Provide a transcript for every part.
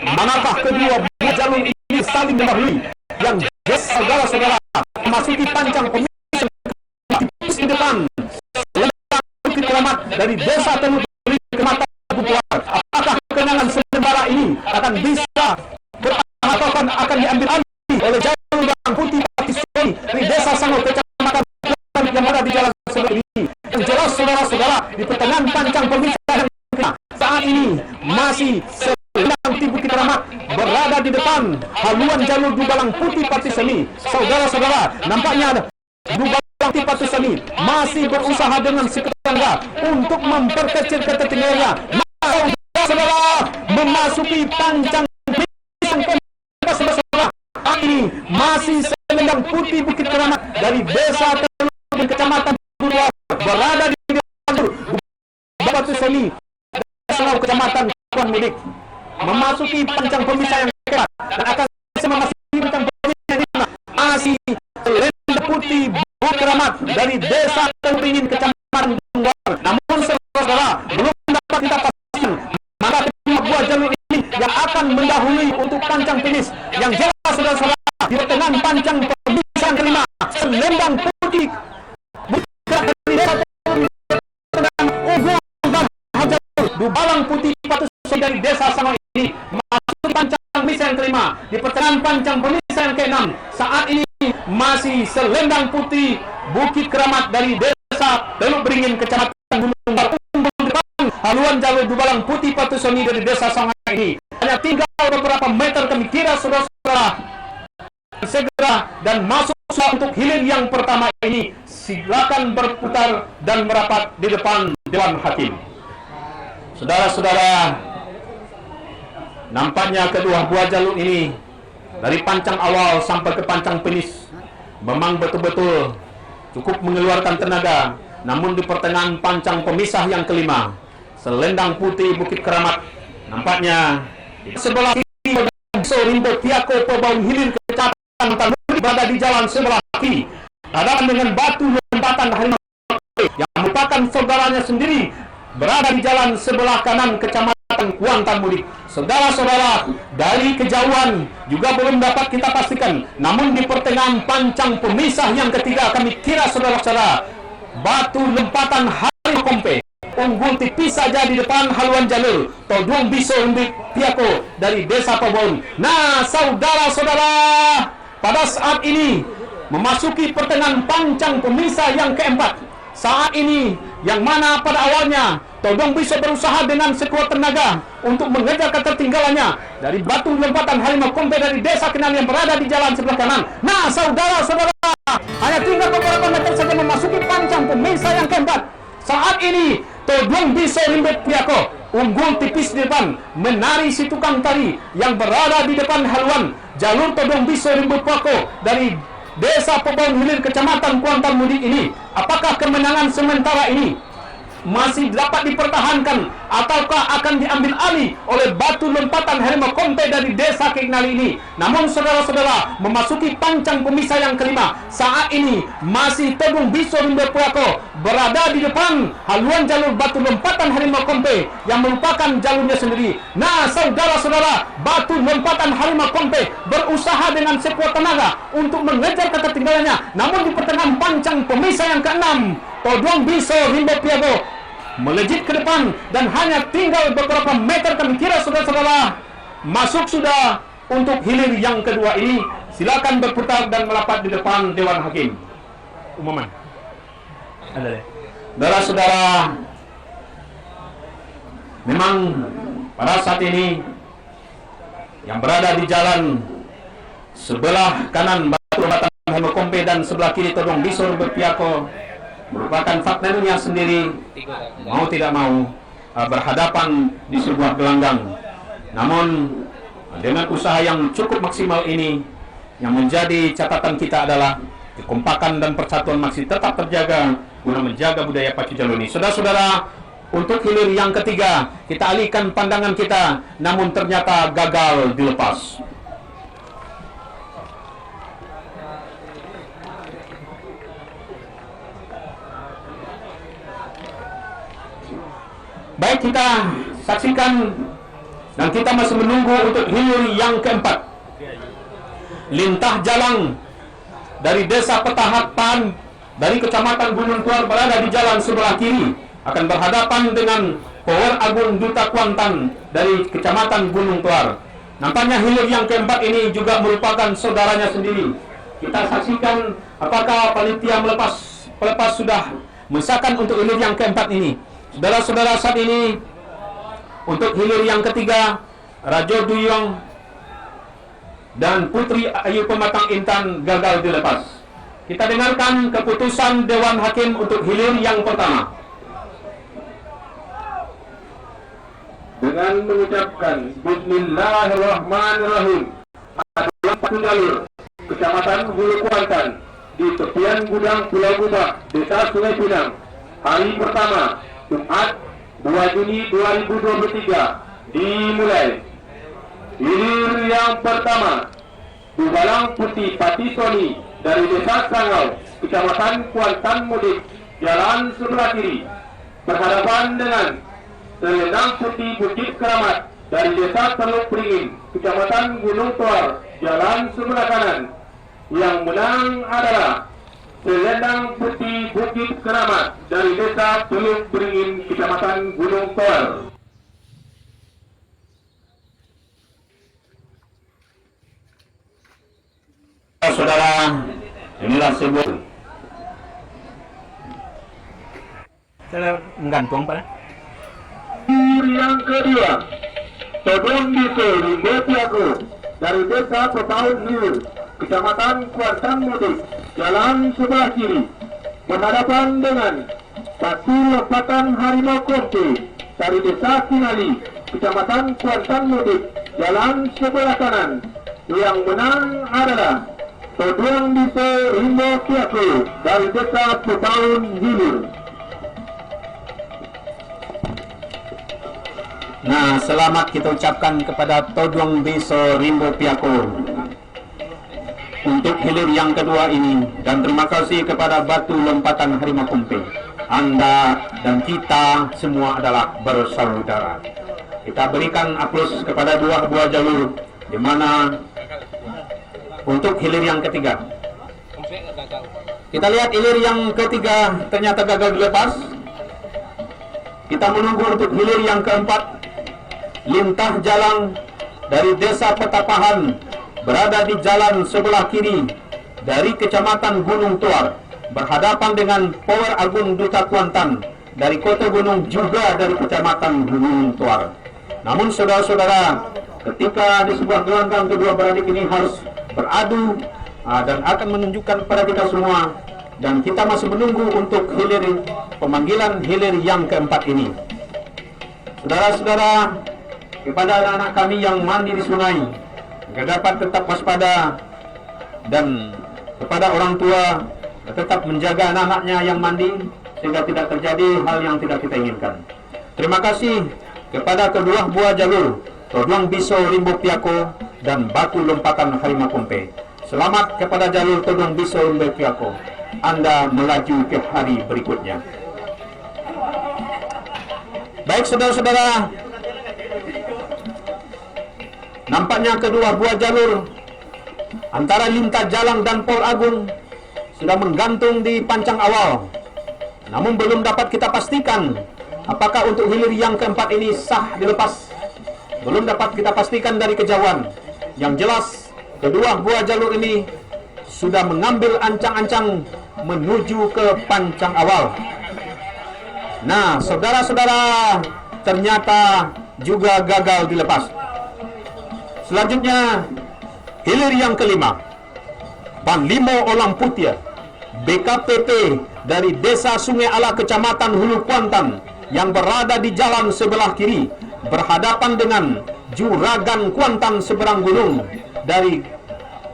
manakah kedua buah jalur ini saling mendahului yang saudara-saudara memasuki pancang pemilihan di depan Bukit Keramat dari desa Teluk Beringin Kecamatan Bukuar. Apakah kemenangan sementara ini akan bisa atau akan diambil alih oleh jalur Bawang Putih Patisoni dari desa Sango Kecamatan Bukuar yang ada di jalan sebelah ini? Yang jelas saudara-saudara, di pertengahan pancang pemilihan saat ini masih Selendang Bukit Keramat berada di depan haluan jalur Dubalang Putih Patisoni. Saudara-saudara, nampaknya Dubalang Putih Patisoni masih berusaha dengan seketenaga untuk memperkecil ketertinggalannya. Saudara, memasuki pancang saudara, ini masih Selendang Putih Bukit Keramat dari desa Teluk Beringin Kecamatan Bukuar berada di depan Patisoni Sango Kecamatan Kuan Mudik, memasuki pancang pemisah yang ketat dan akan memasuki pancang pemisah di mana masih Selendang Putih Bukit Keramat dari desa Teluk Beringin Kecamatan Bukuar. Namun saudara, belum dapat kita pastikan mana kedua buah jalur ini yang akan mendahului untuk pancang finish. Yang jelas saudara-saudara, di pertengahan pancang pemisah yang kelima, Selendang Putih Bukit Keramat dari desa Dubalang Putih Patisoni dari desa Sango ini masuk pancang pemisah yang kelima. Di pertengahan pancang pemisah yang keenam, saat ini masih Selendang Putih Bukit Keramat dari desa Teluk Beringin Kecamatan Gunung Baru depan haluan jalur Dubalang Putih Patisoni dari desa Sango ini. Hanya tinggal beberapa meter, kami kira saudara-saudara segera dan masuk untuk hilir yang pertama ini. Silakan berputar dan merapat di depan Dewan Hakim. Saudara-saudara, nampaknya kedua buah jalur ini dari pancang awal sampai ke pancang finish memang betul-betul cukup mengeluarkan tenaga. Namun di pertengahan pancang pemisah yang kelima, Selendang Putih Bukit Keramat nampaknya sebelah kiri Rimbo Tiako Pebaun Hilir Kecamatan Tanuri berada di jalan sebelah kiri. Hadapan dengan batu lompatan harimau yang merupakan saudaranya sendiri berada di jalan sebelah kanan Kecamatan Kuantan Mudik. Saudara-saudara, dari kejauhan juga belum dapat kita pastikan. Namun di pertengahan pancang pemisah yang ketiga, kami kira saudara-saudara batu lompatan harimau kompe unggul tipis saja di depan haluan jalur Todung Biso Umbik Tiako dari desa Pabon. Nah, saudara-saudara, pada saat ini memasuki pertengahan pancang pemisah yang keempat. Saat ini yang mana pada awalnya Todong Biso berusaha dengan sekuat tenaga untuk mengejar ketertinggalannya dari batu lompatan harimau kompe dari desa Kenan yang berada di jalan sebelah kanan. Nah, saudara-saudara, hanya tinggal beberapa meter saja memasuki pancang pemisah yang keempat. Saat ini Todong Biso Rimbet Tiako unggul tipis di depan, menari si tukang tari yang berada di depan haluan jalur Todong Biso Rimbet Tiako dari desa Pebaun Hilir Kecamatan Kuantan Mudik ini. Apakah kemenangan sementara ini masih dapat dipertahankan ataukah akan diambil alih oleh batu lompatan harimau kompe dari desa Kenali ini? Namun saudara-saudara, memasuki pancang pemisah yang kelima, saat ini masih Todong Biso Rimbet Tiako berada di depan haluan jalur batu lompatan harimau kompe yang merupakan jalurnya sendiri. Nah, saudara-saudara, batu lompatan harimau kompe berusaha dengan sekuat tenaga untuk mengejar ketertinggalannya. Namun di pertengahan pancang pemisah yang keenam, Todong Biso Rimbet Tiako melejit ke depan dan hanya tinggal beberapa meter, kami kira saudara-saudara masuk sudah untuk hilir yang kedua ini. Silakan berputar dan merapat di depan Dewan Hakim. Umuman. Saudara-saudara, memang pada saat ini yang berada di jalan sebelah kanan batu lompatan harimau kompe dan sebelah kiri Todong Biso Rimbet Tiako merupakan faktornya sendiri, mau tidak mau berhadapan di sebuah gelanggang. Namun dengan usaha yang cukup maksimal ini, yang menjadi catatan kita adalah kekompakan dan persatuan masih tetap terjaga guna menjaga budaya pacu jalu ini. Saudara-saudara, untuk hilir yang ketiga kita alihkan pandangan kita, namun ternyata gagal dilepas. Baik, kita saksikan Dan kita masih menunggu untuk hilir yang keempat. Lintah jalan dari desa Petahapan dari kecamatan Gunung Tuar berada di jalan sebelah kiri akan berhadapan dengan Power Agung Duta Kuantan dari kecamatan Gunung Tuar. Nampaknya hilir yang keempat ini juga merupakan saudaranya sendiri. Kita saksikan apakah panitia pelepas sudah mengesahkan untuk hilir yang keempat ini. Saudara-saudara, saat ini untuk hilir yang ketiga, Rajo Duyong dan Putri Ayu Pematang Intan gagal dilepas. Kita dengarkan keputusan Dewan Hakim untuk hilir yang pertama. Dengan mengucapkan Bismillahirrahmanirrahim, adalah satu jalur Kecamatan Hulu Kuantan di tepian gudang Pulau Gubah, Desa Sungai Pinang, hari pertama, Jumat 2 Juni 2023 dimulai. Hilir yang pertama, Bubalang Putih Patisoni dari Desa Sangau, Kecamatan Kuantan Mudik, Jalan sebelah kiri, berhadapan dengan Selendang Putih Bukit Keramat dari Desa Teluk Beringin, Kecamatan Gunung Tuar, Jalan sebelah kanan. Yang menang adalah Selendang Putih Bukit Keramat dari Desa Teluk Beringin, Kecamatan Gunung Tuar. Saudara, inilah sebuah saya menggantung Pak. Yang kedua, Todong Biso Limbotiago dari Desa Petaun Hilir, Kecamatan Kuantan Mudik, Jalan sebelah kiri, berhadapan dengan Batu Lompatan Harimau Kompe dari Desa Singali, Kecamatan Kuantan Mudik, Jalan sebelah kanan. Yang menang adalah Todong Biso Limbotiago dari Desa Petaun Hilir. Nah, selamat kita ucapkan kepada Todong Biso Rimbo Piako untuk hilir yang kedua ini, dan terima kasih kepada Batu Lompatan Harimau Kompe. Anda dan kita semua adalah bersaudara. Kita berikan aplaus kepada dua buah jalur, di mana untuk hilir yang ketiga. Kita lihat hilir yang ketiga ternyata gagal dilepas. Kita menunggu untuk hilir yang keempat. Lintah jalan dari Desa Petapahan berada di jalan sebelah kiri dari Kecamatan Gunung Tuar, berhadapan dengan Power Agung Duta Kuantan dari Kota Gunung, juga dari Kecamatan Gunung Tuar. Namun saudara-saudara, ketika di sebuah gelanggang kedua beradik ini harus beradu dan akan menunjukkan kepada kita semua, dan kita masih menunggu untuk hilir pemanggilan hilir yang keempat ini. Saudara-saudara, kepada anak-anak kami yang mandi di sungai, agar dapat tetap waspada, dan kepada orang tua tetap menjaga anak-anaknya yang mandi sehingga tidak terjadi hal yang tidak kita inginkan. Terima kasih kepada kedua buah jalur Todong Biso Rimbo Piako dan Batu Lompatan Harimau Kompe. Selamat kepada jalur Todong Biso Rimbo Piako. Anda melaju ke hari berikutnya. Baik saudara-saudara, nampaknya kedua buah jalur antara Lintah Jalang dan Pol Agung sudah menggantung di pancang awal. Namun belum dapat kita pastikan apakah untuk hilir yang keempat ini sah dilepas. Belum dapat kita pastikan dari kejauhan. Yang jelas kedua buah jalur ini sudah mengambil ancang-ancang menuju ke pancang awal. Nah, saudara-saudara, ternyata juga gagal dilepas. Selanjutnya, hilir yang kelima, Panlimo Olang Putia, BKPP dari Desa Sungai Ala, Kecamatan Hulu Kuantan, yang berada di jalan sebelah kiri, berhadapan dengan Juragan Kuantan Seberang Gunung dari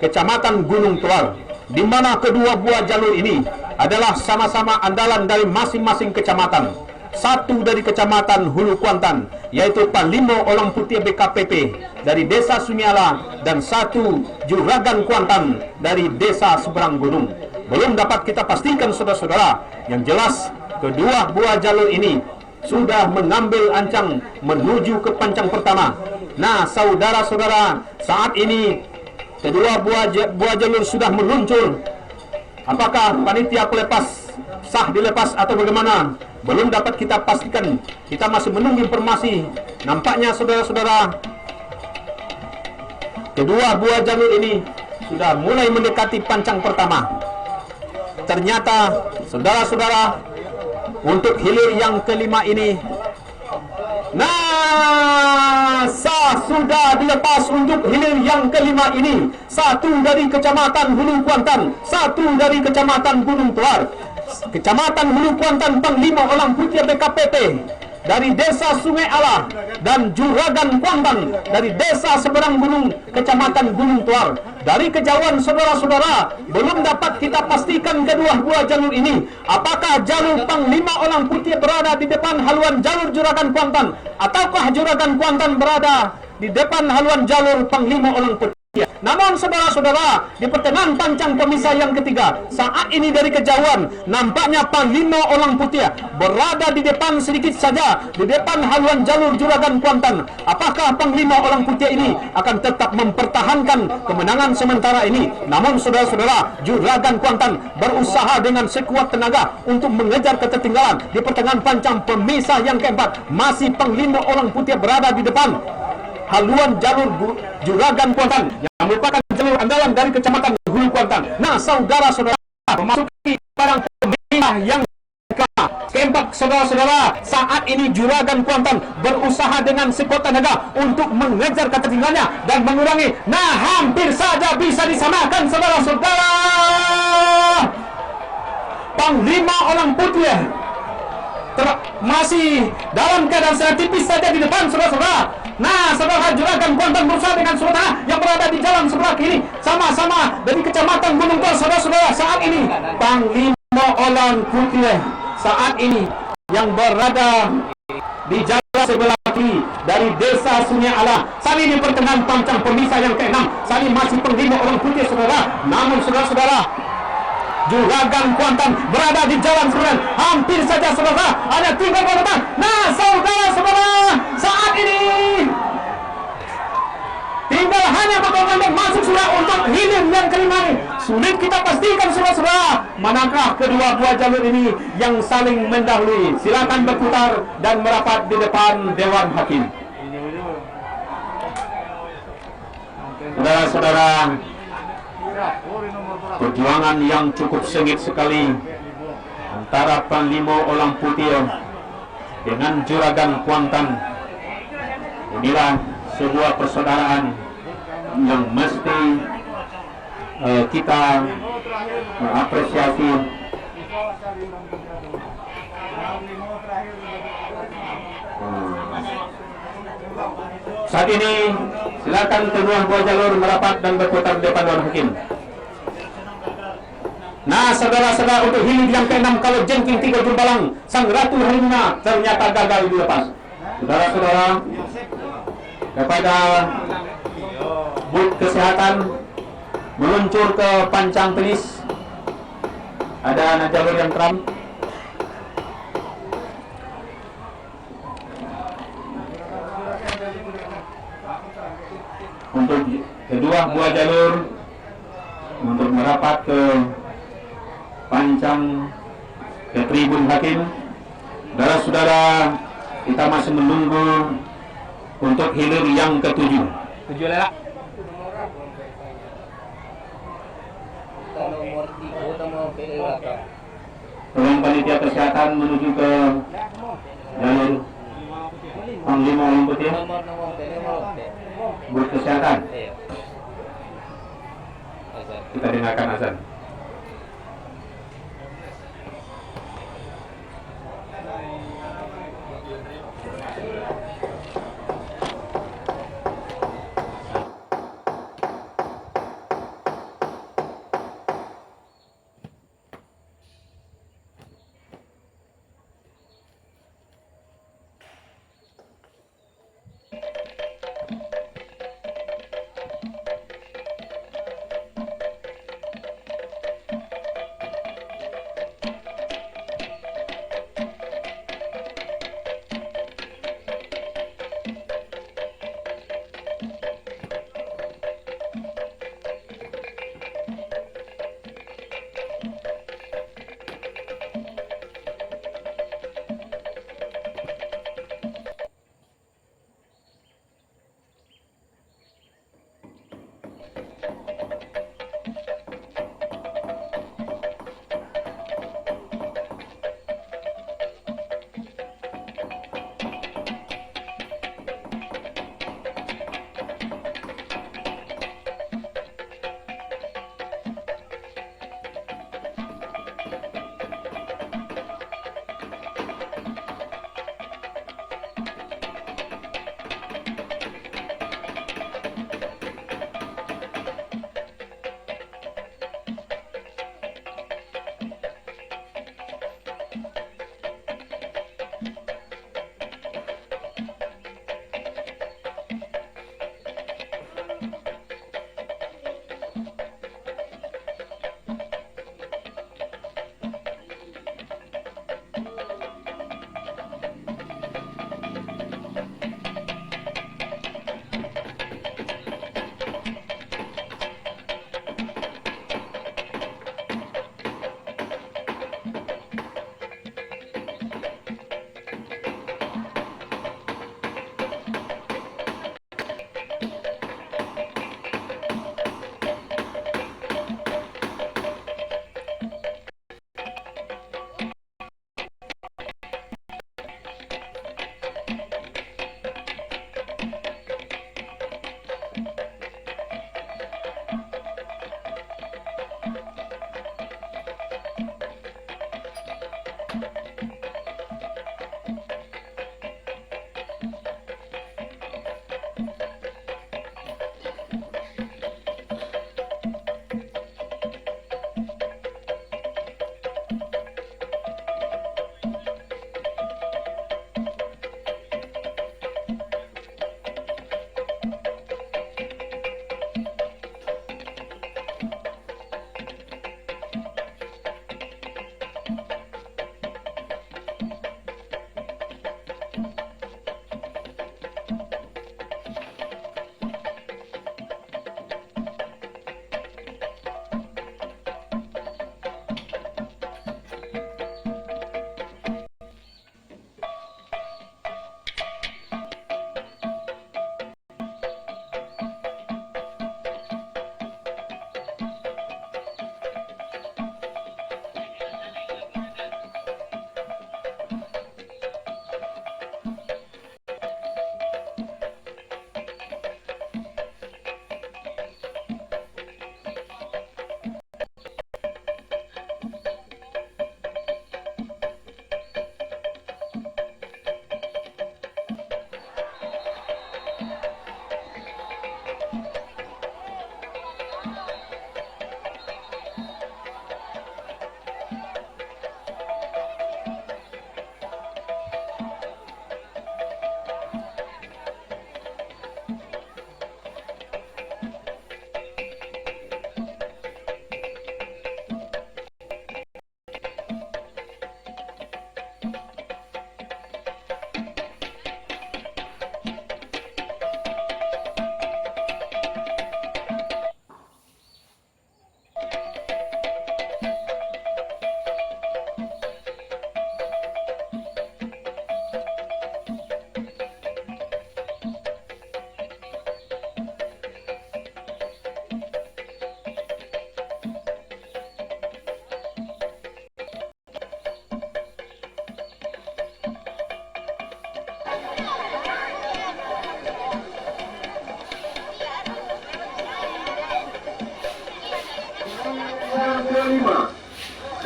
Kecamatan Gunung Tuar, di mana kedua buah jalur ini adalah sama-sama andalan dari masing-masing kecamatan. Satu dari Kecamatan Hulu Kuantan, yaitu Panlimo Olang Putih BKPP dari Desa Sumiala, dan satu Juragan Kuantan dari Desa Seberang Gunung. Belum dapat kita pastikan saudara-saudara. Yang jelas kedua buah jalur ini sudah mengambil ancang menuju ke pancang pertama. Nah, saudara-saudara, saat ini kedua buah jalur sudah meluncur. Apakah panitia pelepas sah dilepas atau bagaimana? Belum dapat kita pastikan. Kita masih menunggu informasi. Nampaknya saudara-saudara, kedua buah jalur ini sudah mulai mendekati pancang pertama. Ternyata saudara-saudara, untuk hilir yang kelima ini, nah, sudah dilepas untuk hilir yang kelima ini. Satu dari Kecamatan Hulu Kuantan, satu dari Kecamatan Gunung Tuar, Kecamatan Hulu Kuantan Panglima Orang Putih BKPT dari Desa Sungai Ala, dan Juragan Kuantan dari Desa Seberang Gunung, Kecamatan Gunung Tuar. Dari kejauhan saudara-saudara, belum dapat kita pastikan kedua buah jalur ini. Apakah jalur Panglima Orang Putih berada di depan haluan jalur Juragan Kuantan, ataukah Juragan Kuantan berada di depan haluan jalur Panglima Orang Putih? Namun saudara-saudara, di pertengahan pancang pemisah yang ketiga, saat ini dari kejauhan nampaknya Panglima Orang Putih berada di depan sedikit saja, di depan haluan jalur Juragan Kuantan. Apakah Panglima Orang Putih ini akan tetap mempertahankan kemenangan sementara ini? Namun saudara-saudara, Juragan Kuantan berusaha dengan sekuat tenaga untuk mengejar ketertinggalan. Di pertengahan pancang pemisah yang keempat, masih Panglima Orang Putih berada di depan haluan jalur Juragan Kuantan yang merupakan jalur andalan dari Kecamatan Hulu Kuantan. Nah, saudara-saudara, memasuki padang pemisah yang keempat, saudara-saudara, saat ini Juragan Kuantan berusaha dengan sekuat tenaga untuk mengejar ketertinggalannya dan mengurangi. Nah, hampir saja bisa disamakan, saudara-saudara. Panglima Orang Putih masih dalam keadaan sangat tipis saja di depan, saudara-saudara. Nah, saudara, Juragan Kuantan berusaha dengan saudara yang berada di jalan sebelah kiri, sama-sama dari Kecamatan Gunung Tuar, saudara-saudara. Saat ini Panglima Orang Putih saat ini yang berada di jalan sebelah kiri dari Desa Sungai Ala. Saat ini pertengahan pancang pemisah yang ke-6. Saat ini masih Panglima Orang Putih, saudara. Namun saudara-saudara, Juragan Kuantan berada di jalan seberang. Hampir saja, saudara, ada 3 km. Nah, saudara-saudara, saat ini tinggal hanya beberapa masuk sudah untuk hilir yang kelima ini. Sulit kita pastikan, saudara-saudara, manakah kedua buah jalur ini yang saling mendahului. Silakan berputar dan merapat di depan Dewan Hakim. Saudara-saudara, perjuangan yang cukup sengit sekali antara Panglima Orang Putih dengan Juragan Kuantan. Inilah sebuah persaudaraan yang mesti kita mengapresiasi. Saat ini silakan kedua buah jalur merapat dan berputar di depan Dewan Hakim. Nah, saudara-saudara, untuk hilir yang ke-6 kalau jengking 3 Jumbalang, Sang Ratu Halimuna ternyata gagal dilepas. Saudara-saudara, kepada booth kesehatan meluncur ke pancang finish. Ada anak jalur yang teram. Untuk kedua buah jalur untuk merapat ke pancang ke tribun hakim. Saudara-saudara, kita masih menunggu untuk hilir yang ke-7. 7 lelak. Tolong panitia kesehatan menuju ke jalur Panglima Orang Putih. Booth kesehatan. Kita dengarkan azan.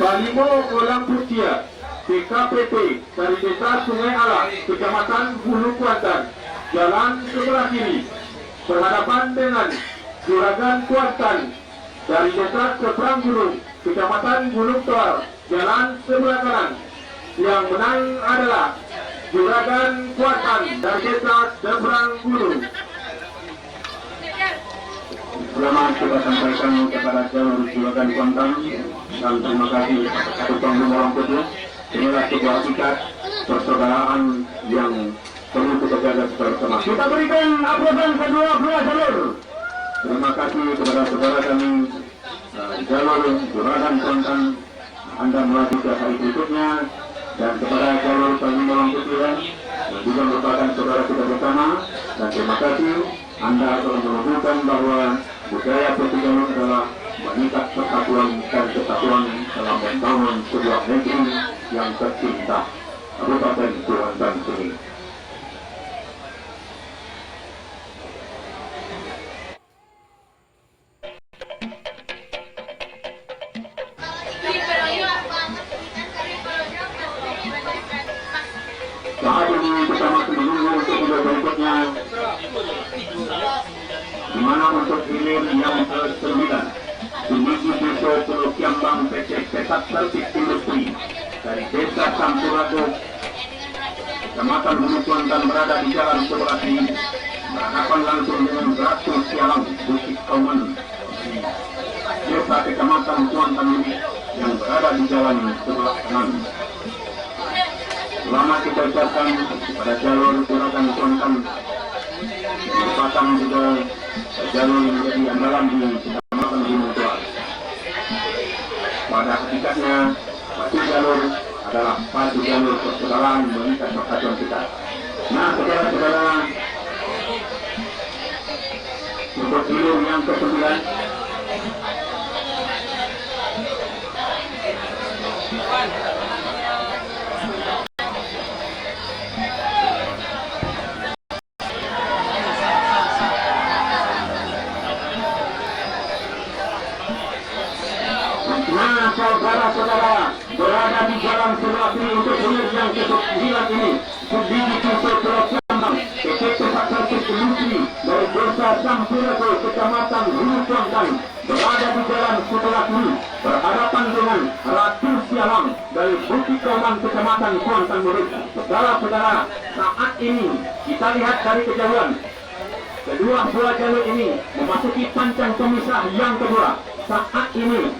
Balimo Orang Pucia PKPP dari Desa Sungai Ala, Kecamatan Hulu Kuantan, jalan sebelah kiri berhadapan dengan Juragan Kuantan dari Desa Seberang Gunung, Kecamatan Gunung Toar, jalan sebelah kanan. Yang menang adalah Juragan Kuantan dari Desa Seberang Gunung. Selamat kita sampaikan kepada jalur Juragan Kuantan dan terima kasih Tukang Orang Putih. Inilah sebuah ikat persaudaraan yang perlu kita jaga bersama. Kita berikan aplausan kedua belah jalur. Terima kasih kepada saudara kami jalur Juragan Kuantan. Anda melalui ke hari berikutnya, dan kepada jalur Tanjung Orang Putih yang juga merupakan saudara kita bersama. Dan terima kasih Anda telah menunjukkan bahwa budaya pertigaan adalah mengikat persatuan dan kesatuan dalam membangun sebuah negeri yang tercinta, Kabupaten Kuantan ini. Saat ini kita masih menunggu untuk video berikutnya, di mana untuk hilir yang ke-9 dimiliki Desa Pulau Kiambang PT Pesat Servis Industri dari Desa Sampurago, Kecamatan Hulu Kuantan berada di jalan sebelah kiri, berhadapan langsung dengan Ratu Sialang Bukit Kauman, Desa Kecamatan Kuantan ini yang berada di jalan sebelah kanan. Selamat kita ucapkan pada jalur Juragan Kuantan, merupakan juga jalur yang menjadi andalan di Kecamatan Gunung Toar. Pada hakikatnya, satu jalur adalah satu jalur persaudaraan mengikat persatuan kita. Nah, saudara-saudara, untuk hilir yang ke-9, saudara-saudara berada di jalan sebelah kiri untuk hilir yang ke-9 ini. Berdiri di Pulau Kiambang, PT Pesat Servis Industri dari Desa Sampurago, Kecamatan Hulu Kuantan, berada di jalan sebelah kiri berhadapan dengan Ratu Sialang dari Bukit Kauman, Kecamatan Kuantan Murid. Saudara-saudara, saat ini kita lihat dari kejauhan, kedua buah jalur ini memasuki pancang pemisah yang kedua. Saat ini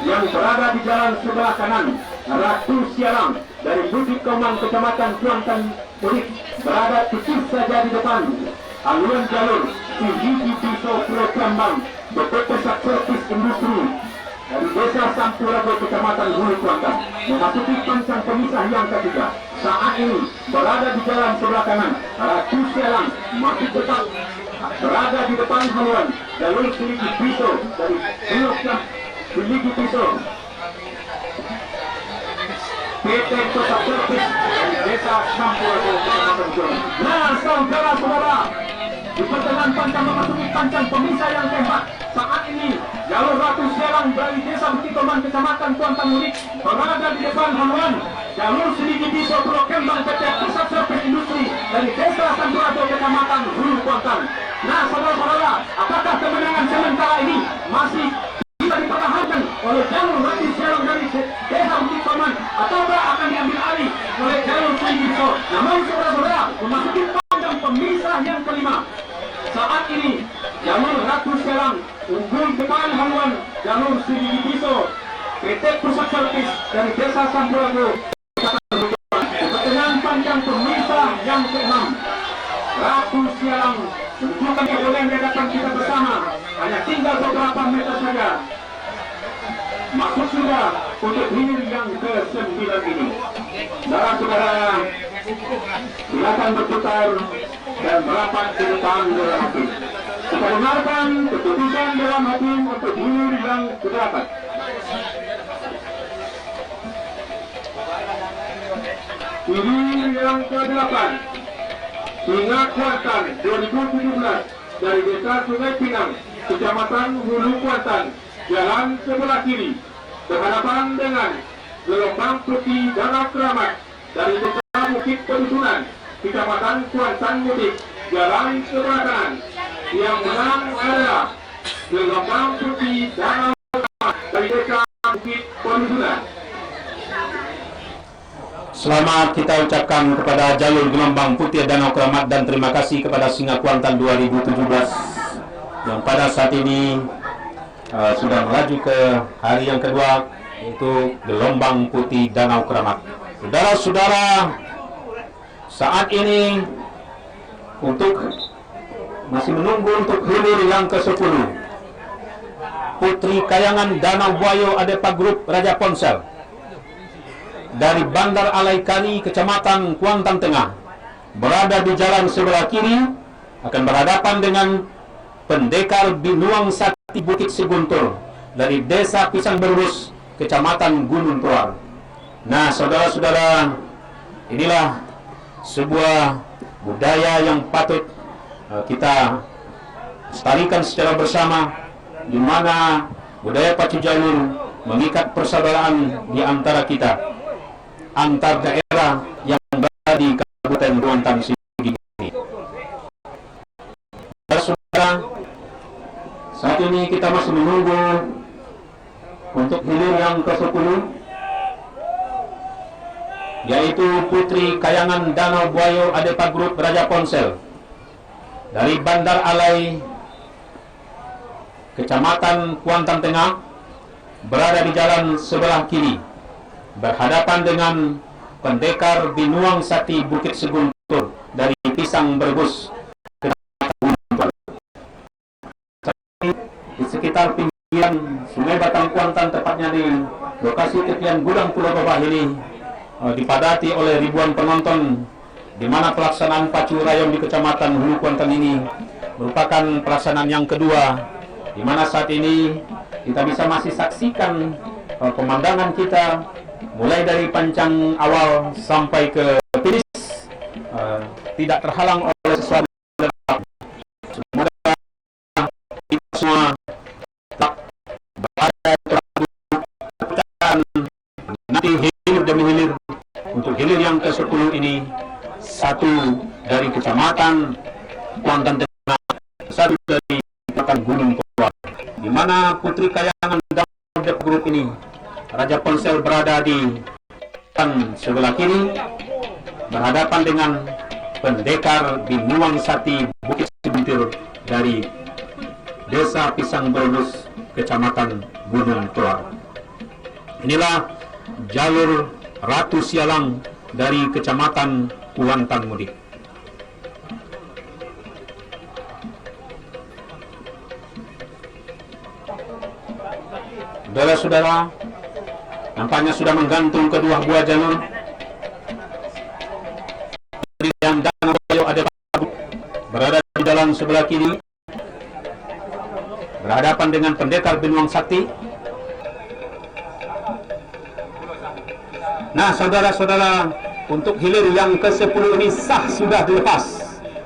yang berada di jalan sebelah kanan, Ratu Sialang dari Bukit Kauman, Kecamatan Kuantan Murid, berada tepat saja di depan haluan jalur Tinggi Pisau Pulau Kiambang, PT Pesat Servis Industri dari Desa Sampurago, Kecamatan Hulu Kuantan, memasuki pancang pemisah yang ketiga. Saat ini berada di jalan sebelah kanan, Ratu Sialang masih tetap berada di depan haluan jalur Tinggi Pisau dari Pulau Kiambang, Tinggi Pisau PT Pesat Servis dari Desa Sampurago, Kecamatan Kuantan. Nah, saudara-saudara, di pertengahan pancang memasuki pancang pemisah yang keempat. Saat ini jalur Ratu Sialang dari Desa Bukit Kauman, Kecamatan Kuantan Murid, berada di depan haluan jalur Tinggi Pisau Pulau Kiambang PT Pesat Servis Industri dari Desa Sampurago, Kecamatan Hulu Kuantan. Nah, saudara-saudara, apakah kemenangan sementara ini masih bisa dipertahankan oleh jalur Ratu Sialang dari Desa Bukit Kauman, ataukah akan diambil alih oleh jalur Tinggi Pisau? Namun saudara-saudara, memasuki pancang pemisah yang kelima. Saat ini jalur Ratu Sialang unggul depan haluan jalur Tinggi Pisau PT Pesat Servis dari Desa Sampurago, pertengahan pancang pemisah yang ke-6. Ratu Sialang menunjukkan kebolehan di hadapan kita bersama, hanya tinggal beberapa meter saja masuk sudah untuk hilir yang ke-9 ini. Saudara-saudara, silakan berputar dan merapat ke depan Dewan Hakim. Kita dengarkan keputusan Dewan Hakim untuk hilir yang ke-8. Hilir yang ke-8, Singa Kuantan 2017 dari Desa Sungai Pinang, Kecamatan Hulu Kuantan, jalan sebelah kiri berhadapan dengan gelombang putih Danau Keramat dari Desa Bukit Pedusunan, Kecamatan Kuantan Mudik, Jalan sebelah kanan. Yang menang adalah gelombang putih Danau Keramat dari Desa Bukit Pedusunan. Selamat kita ucapkan kepada jalur gelombang putih Danau Keramat dan terima kasih kepada Singa Kuantan 2017 yang pada saat ini sudah melaju ke hari yang kedua, yaitu gelombang putih Danau Keramat. Saudara-saudara, saat ini masih menunggu untuk hilir yang ke-10 Putri Kayangan Danau Buayo Adepa Group Raja Ponsel dari Bandar Alai Kani, Kecamatan Kuantan Tengah, berada di jalan sebelah kiri, akan berhadapan dengan Pendekar Binuang Sati Bukit Siguntur dari Desa Pisang Berbus, Kecamatan Gunung Tuar. Nah, saudara-saudara, inilah sebuah budaya yang patut kita lestarikan secara bersama, di mana budaya pacu jalur mengikat persaudaraan di antara kita, antar daerah yang berada di Kabupaten Kuantan Sengingi. Saudara, saat ini kita masih menunggu untuk hilir yang ke-10, yaitu Putri Kayangan Danau Buayo Adepa Group Raja Ponsel dari Bandar Alai, Kecamatan Kuantan Tengah, berada di jalan sebelah kiri, berhadapan dengan Pendekar Binuang Sati Bukit Siguntur dari Pisang Berbus, Kecamatan Gunung Tuar. Di sekitar pinggiran Sungai Batang Kuantan, tepatnya di lokasi tepian Gudang Pulau Babah ini, dipadati oleh ribuan penonton, di mana pelaksanaan pacu rayom di Kecamatan Hulu Kuantan ini merupakan pelaksanaan yang kedua, di mana saat ini kita bisa masih saksikan pemandangan kita mulai dari pancang awal sampai ke finish, tidak terhalang oleh sesuatu. Semoga kita semua tetap berada dan nanti hilir demi hilir. Untuk hilir yang ke-10 ini, satu dari Kecamatan Kuantan Tengah, satu dari Kecamatan Gunung Tuar, di mana Putri Kayangan Danau Group ini Raja Ponsel berada di sebelah kiri, berhadapan dengan Pendekar Binuang Sati Bukit Siguntur dari Desa Pisang Berbus, Kecamatan Gunung Tuar. Inilah jalur Ratu Sialang dari Kecamatan Kuantan Mudik. Saudara-saudara, nampaknya sudah menggantung kedua buah jalur. Yang Danau Buayo Adepa berada di jalan sebelah kiri, berhadapan dengan Pendekar Binuang Sakti. Nah, saudara-saudara, untuk hilir yang ke-10 ini sah sudah dilepas.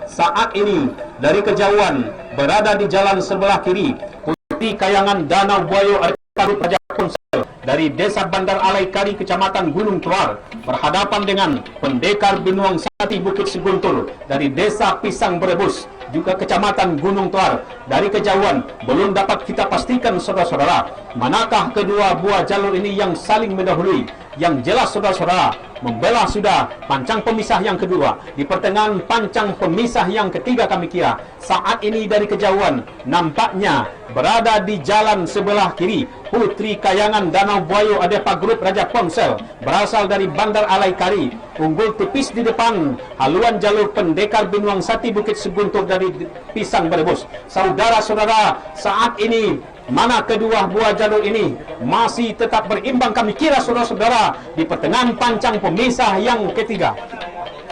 Saat ini dari kejauhan berada di jalan sebelah kiri, Putri Kayangan Danau Buayo Adepa Group Raja Ponsel dari Desa Bandar Alai Kari, Kecamatan Gunung Tuar, berhadapan dengan Pendekar Binuang Sati Bukit Siguntur dari Desa Pisang Berebus, juga Kecamatan Gunung Tuar. Dari kejauhan belum dapat kita pastikan, saudara-saudara, manakah kedua buah jalur ini yang saling mendahului. Yang jelas, saudara-saudara, membelah sudah pancang pemisah yang kedua. Di pertengahan pancang pemisah yang ketiga, kami kira saat ini dari kejauhan nampaknya berada di jalan sebelah kiri Putri Kayangan Danau Buayo Adepa Group Raja Ponsel, berasal dari Bandar Alai Kari, unggul tipis di depan haluan jalur Pendekar Binuang Sati Bukit Siguntur dari Pisang Berebus. Saudara-saudara, saat ini mana kedua buah jalur ini masih tetap berimbang, kami kira, saudara-saudara, di pertengahan pancang pemisah yang ketiga,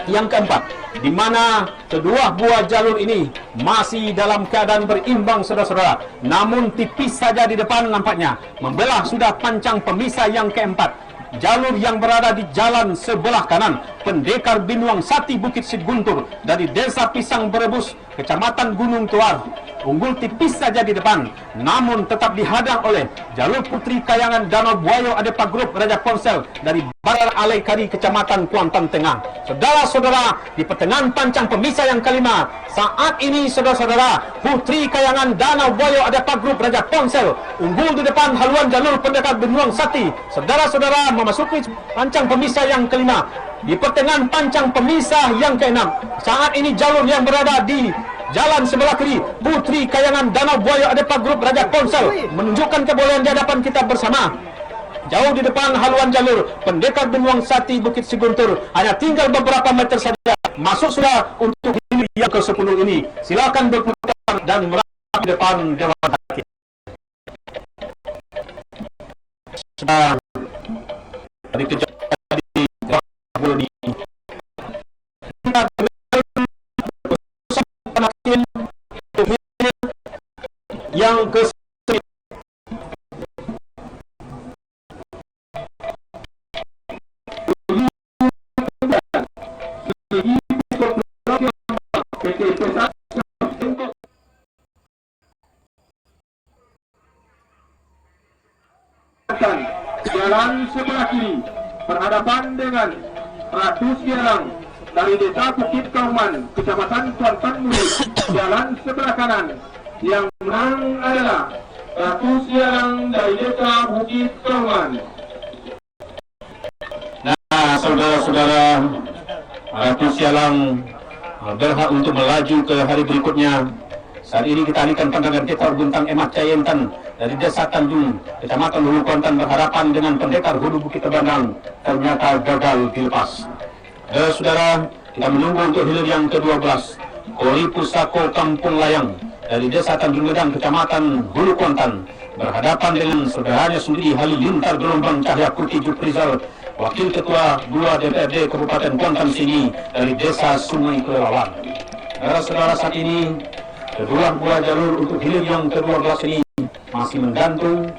yang keempat, di mana kedua buah jalur ini masih dalam keadaan berimbang, saudara-saudara, namun tipis saja di depan nampaknya membelah sudah pancang pemisah yang keempat. Jalur yang berada di jalan sebelah kanan, Pendekar Binuang Sati Bukit Siguntur dari Desa Pisang Berebus, Kecamatan Gunung Tuar, unggul tipis saja di depan, namun tetap dihadang oleh jalur Putri Kayangan Danau Buayo Adepa Group Raja Ponsel dari Balar Alai Kari Kecamatan Kuantan Tengah. Saudara-saudara, di pertengahan pancang pemisah yang kelima, saat ini saudara-saudara, Putri Kayangan Danau Buayo Adepa Group Raja Ponsel unggul di depan haluan jalur pendekat Benuang Sati. Saudara-saudara, memasuki pancang pemisah yang kelima. Di pertengahan pancang pemisah yang keenam, saat ini jalur yang berada di jalan sebelah kiri Putri Kayangan Danau Buayo Adepa Group Raja Ponsel menunjukkan kebolehan di hadapan kita bersama. Jauh di depan haluan jalur pendekat Benuang Sati Bukit Siguntur, hanya tinggal beberapa meter saja masuk sudah untuk yang ke-10 ini. Silakan berputar dan merapat di depan Dewan Hakim. Sudah dari kejadian di yang ke jalan sebelah kiri berhadapan dengan Ratu Sialang dari Desa Bukit Kauman, Kecamatan Kuantan Mulut. Jalan sebelah kanan yang menang adalah Ratu Sialang dari Desa Bukit Kauman. Nah, saudara-saudara, Ratu Sialang berhak untuk melaju ke hari berikutnya. Saat ini kita alihkan pandangan kita Buntang Emat Cayentan dari Desa Tanjung, Kecamatan Hulu Kuantan berhadapan dengan pendekar Hulu Bukit Tebandang, ternyata gagal dilepas. Saudara, kita menunggu untuk hilir yang ke-12, Kori Pusako Kampung Layang dari Desa Tanjung Medang, Kecamatan Hulu Kuantan berhadapan dengan saudaranya sendiri Halilintar Gelombang Cahaya Putih Juprizal, Wakil Ketua 2 DPRD Kabupaten Kuantan Sini dari Desa Sungai Kelelawar. Saudara, saat ini kedua buah jalur untuk hilir yang ke-12 ini masih menggantung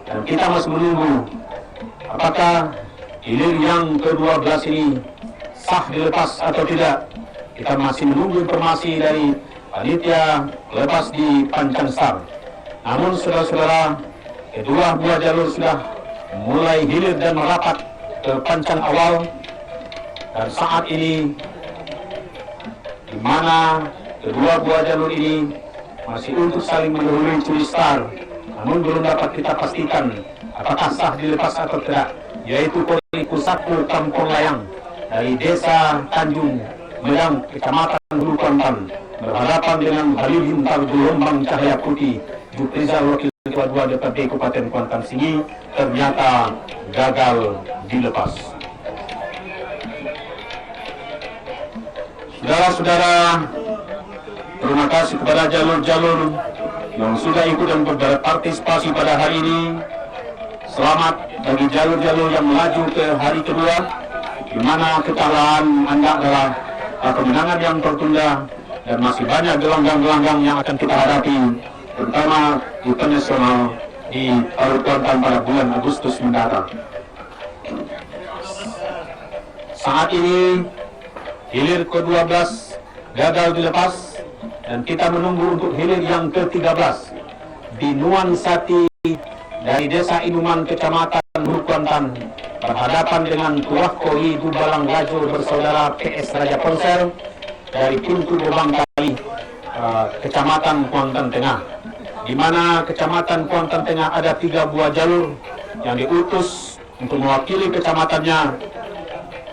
dan kita masih menunggu apakah hilir yang ke-12 ini sah dilepas atau tidak. Kita masih menunggu informasi dari panitia lepas di Pancang Star. Namun saudara-saudara, kedua buah jalur sudah mulai hilir dan merapat ke pancang awal, dan saat ini di mana kedua buah jalur ini masih untuk saling mendahului curi star, namun belum dapat kita pastikan apakah sah dilepas atau tidak, yaitu Kori Pusako Kampung Layang dari Desa Tanjung Medang, Kecamatan Hulu Kuantan berhadapan dengan Halilintar Gelombang Cahaya Putih Juprizal, Wakil Ketua 2 DPRD Kabupaten Kuantan Sini, ternyata gagal dilepas. Saudara-saudara, terima kasih kepada jalur-jalur yang sudah ikut dan berpartisipasi pada hari ini. Selamat bagi jalur-jalur yang melaju ke hari kedua, di mana kekalahan Anda adalah kemenangan yang tertunda, dan masih banyak gelanggang-gelanggang yang akan kita hadapi, terutama di nasional di Kuantan pada bulan Agustus mendatang. Saat ini hilir ke-12 gagal dilepas, dan kita menunggu untuk hilir yang ke-13 di Nuan Sati dari Desa Inuman, Kecamatan Hulu Kuantan berhadapan dengan Tuah Kori Dubalang Rajo bersaudara PS Raja Ponsel dari Pintu Gerbang Kali, Kecamatan Kuantan Tengah, di mana Kecamatan Kuantan Tengah ada 3 buah jalur yang diutus untuk mewakili kecamatannya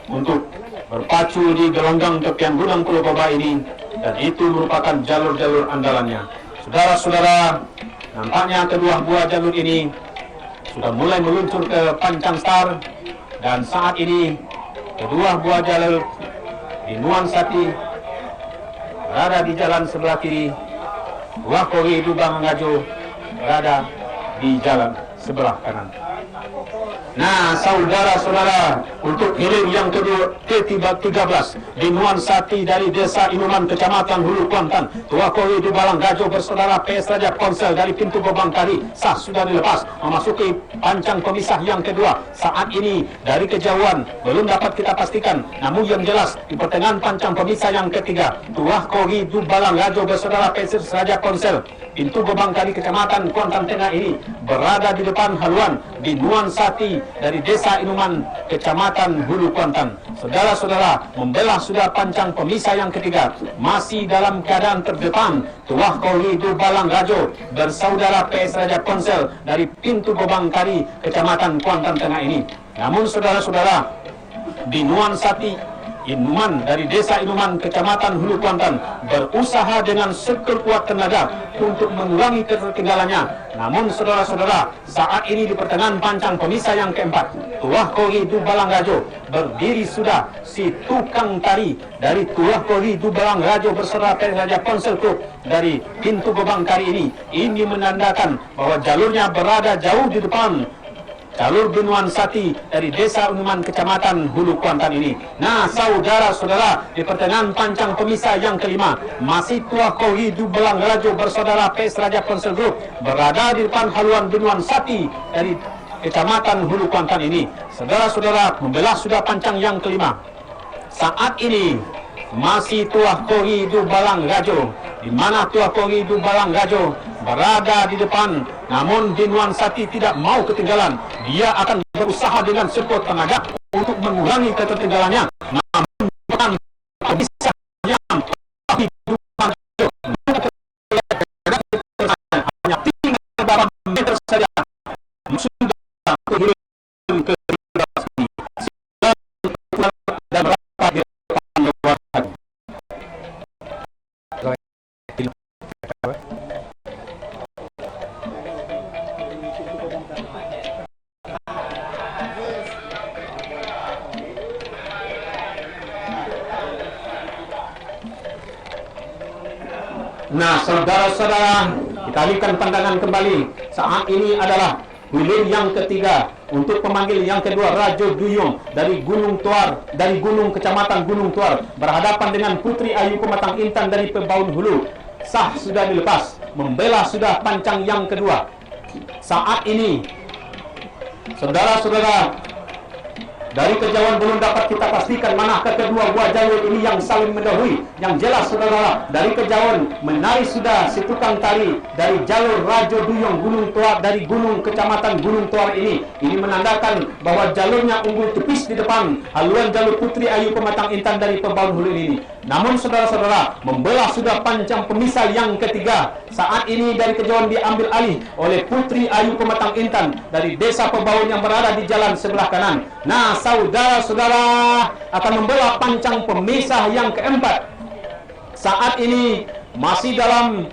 untuk berpacu di gelanggang tepian Gunung Pulau Baba ini, dan itu merupakan jalur-jalur andalannya. Saudara-saudara, nampaknya kedua buah jalur ini sudah mulai meluncur ke Pancang Star, dan saat ini kedua buah jalur di Nuan Sati berada di jalan sebelah kiri, Tuah Kori Dubang Ngajo berada di jalan sebelah kanan. Nah, saudara-saudara, untuk hilir yang kedua ke-13 di Nuansati dari Desa Inuman, Kecamatan Hulu Kuantan, Tua Kori di Balang Gajo bersaudara PS Raja Ponsel dari pintu gerbang tadi sah sudah dilepas memasuki pancang pemisah yang kedua. Saat ini dari kejauhan belum dapat kita pastikan, namun yang jelas di pertengahan pancang pemisah yang ketiga, Tua Kori di Balang Gajo bersaudara PS Raja Ponsel pintu gerbang tadi Kecamatan Kuantan Tengah ini berada di depan haluan di Nuansati dari Desa Inuman, Kecamatan Hulu Kuantan. Saudara-saudara, membelah sudah pancang pemisah yang ketiga, masih dalam keadaan terdepan Tuah Kori du Balang Gajo bersaudara PS Raja Ponsel dari pintu gerbang tadi Kecamatan Kuantan Tengah ini. Namun saudara-saudara, di Nuansati Inuman dari Desa Inuman, Kecamatan Hulu Kuantan berusaha dengan sekuat tenaga untuk mengurangi ketertinggalannya. Namun saudara-saudara, saat ini di pertengahan pancang pemisah yang keempat, Tuah Kori du Balang Gajo berdiri sudah si tukang tari dari Tuah Kori du Balang Gajo berserta Raja Ponsel Group dari pintu gerbang tari ini. Ini menandakan bahwa jalurnya berada jauh di depan jalur Nuansati dari Desa Inuman, Kecamatan Hulu Kuantan ini. Nah, saudara-saudara, di pertengahan pancang pemisah yang kelima, masih Tuah Kori du Balang Gajo bersaudara PS Raja Ponsel Group berada di depan haluan Nuansati dari Kecamatan Hulu Kuantan ini. Saudara-saudara, membelah sudah pancang yang kelima. Saat ini masih Tuah Kori du Balang Gajo, di mana Tuah Kori du Balang Gajo berada di depan, namun di Nuansati tidak mau ketinggalan. Dia akan berusaha dengan sekuat tenaga untuk mengurangi ketertinggalannya. Namun bisa yang hanya tinggal beberapa meter saja sudah kehilangan ke dan berapa di depan luar tadi. Nah, saudara-saudara, kita alihkan pandangan kembali. Saat ini adalah hilir yang ketiga untuk pemanggil yang kedua, Rajo Duyung dari Gunung Tuar, dari Gunung Kecamatan Gunung Tuar berhadapan dengan Putri Ayu Pematang Intan dari Pebaun Hulu. Sah sudah dilepas, membela sudah pancang yang kedua. Saat ini, saudara-saudara, dari kejauhan belum dapat kita pastikan manakah kedua buah jalur ini yang saling mendahului. Yang jelas saudara, dari kejauhan menari sudah si tukang tari dari jalur Rajo Duyung Gunung Tuar dari Gunung Kecamatan Gunung Tuar ini. Ini menandakan bahwa jalurnya unggul tipis di depan haluan jalur Putri Ayu Pematang Intan dari Pebaun Hulu ini. Namun saudara-saudara, membelah sudah pancang pemisah yang ketiga. Saat ini dari kejauhan diambil alih oleh Putri Ayu Pematang Intan dari Desa Pebaun yang berada di jalan sebelah kanan. Nah, saudara-saudara, akan membelah pancang pemisah yang keempat. Saat ini masih dalam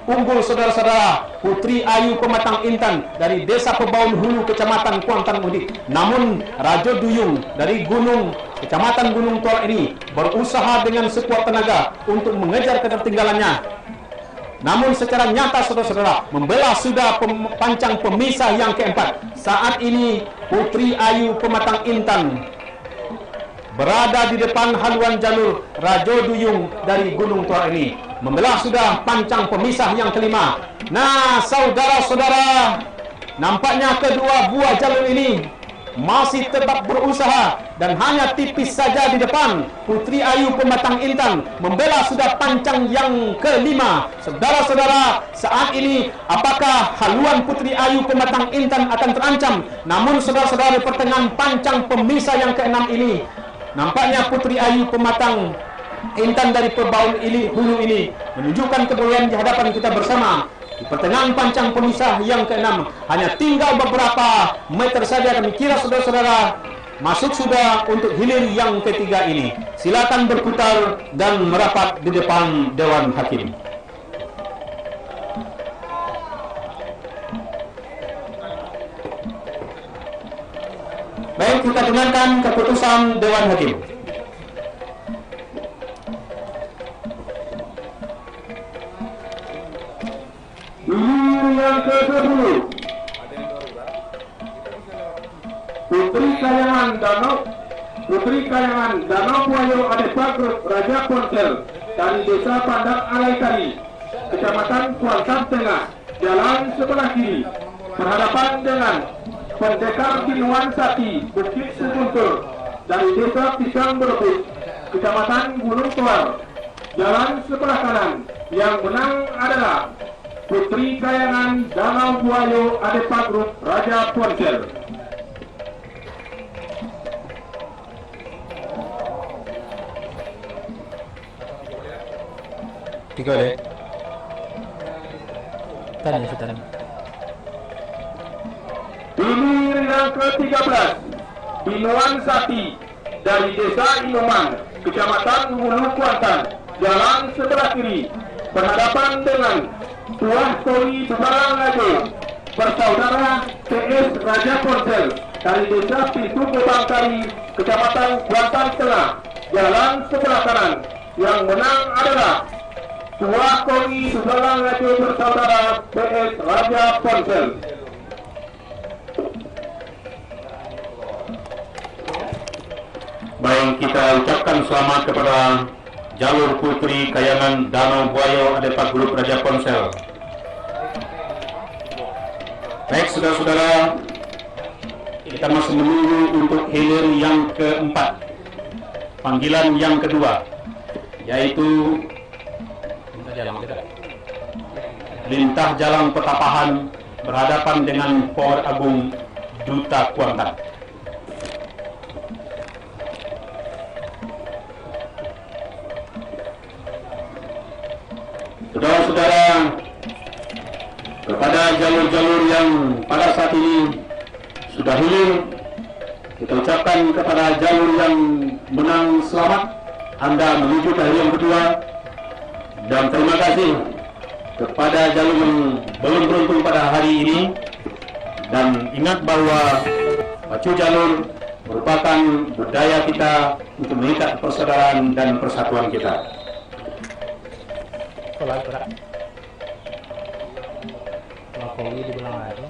unggul saudara-saudara Putri Ayu Pematang Intan dari Desa Pebaun Hulu Kecamatan Kuantan Mudik. Namun Rajo Duyung dari Kecamatan Gunung Tuar ini berusaha dengan sekuat tenaga untuk mengejar ketertinggalannya. Namun secara nyata saudara-saudara, membelah sudah pancang pemisah yang keempat. Saat ini Putri Ayu Pematang Intan berada di depan haluan jalur Rajo Duyung dari Gunung Tuar ini. Membelah sudah pancang pemisah yang kelima. Nah, saudara-saudara, nampaknya kedua buah jalur ini masih tetap berusaha dan hanya tipis saja di depan. Putri Ayu Pematang Intan membela sudah pancang yang kelima. Saudara-saudara, saat ini apakah haluan Putri Ayu Pematang Intan akan terancam? Namun saudara-saudara, di pertengahan pancang pemisah yang keenam ini, nampaknya Putri Ayu Pematang Intan dari Pebaun Hulu ini menunjukkan kebolehan di hadapan kita bersama. Di pertengahan pancang pemisah yang keenam, hanya tinggal beberapa meter saja kami kira saudara-saudara masuk sudah untuk hilir yang ketiga ini. Silakan berputar dan merapat di depan Dewan Hakim. Baik, kita dengarkan keputusan Dewan Hakim. Yang ke-10 Putri Kayangan Danau Buayo Adepa Grup Raja Ponsel dari Desa Pandang Alaikari, Kecamatan Kuantan Tengah, jalan sebelah kiri, berhadapan dengan Pendekar Kinuan Sati, Bukit Sebuntur, dari Desa Pisang Berebut, Kecamatan Gunung Tuar, jalan sebelah kanan. Yang menang adalah Putri Kayangan Danau Buayo Adepa Grup Raja Ponsel. Tiga deh. Tanya sudah. Ini yang ke-13, Binuan Sati dari Desa Inuman, Kecamatan Hulu Kuantan, jalan sebelah kiri, berhadapan dengan Tuah Koi Subarang Rajo, bersaudara PS Raja Ponsel dari Desa Pintu Kebangkari, Kecamatan Kuantan Tengah, jalan sebelah kanan. Yang menang adalah Tuah Koi Subarang Rajo bersaudara PS Raja Ponsel. Baik, kita ucapkan selamat kepada jalur Putri Kayangan Danau Buayo Adepa Grup Raja Ponsel. Baik, saudara-saudara, kita masih menunggu untuk hilir yang keempat, panggilan yang kedua, yaitu Lintah Jalang Petapahan berhadapan dengan Por Agung Duta Kuantan. Saudara-saudara, kepada jalur-jalur yang pada saat ini sudah hilir, kita ucapkan kepada jalur yang menang selamat, Anda menuju ke hari yang kedua, dan terima kasih kepada jalur yang belum beruntung pada hari ini. Dan ingat bahwa pacu jalur merupakan budaya kita untuk mengikat persaudaraan dan persatuan kita. Jokowi dibilang lari.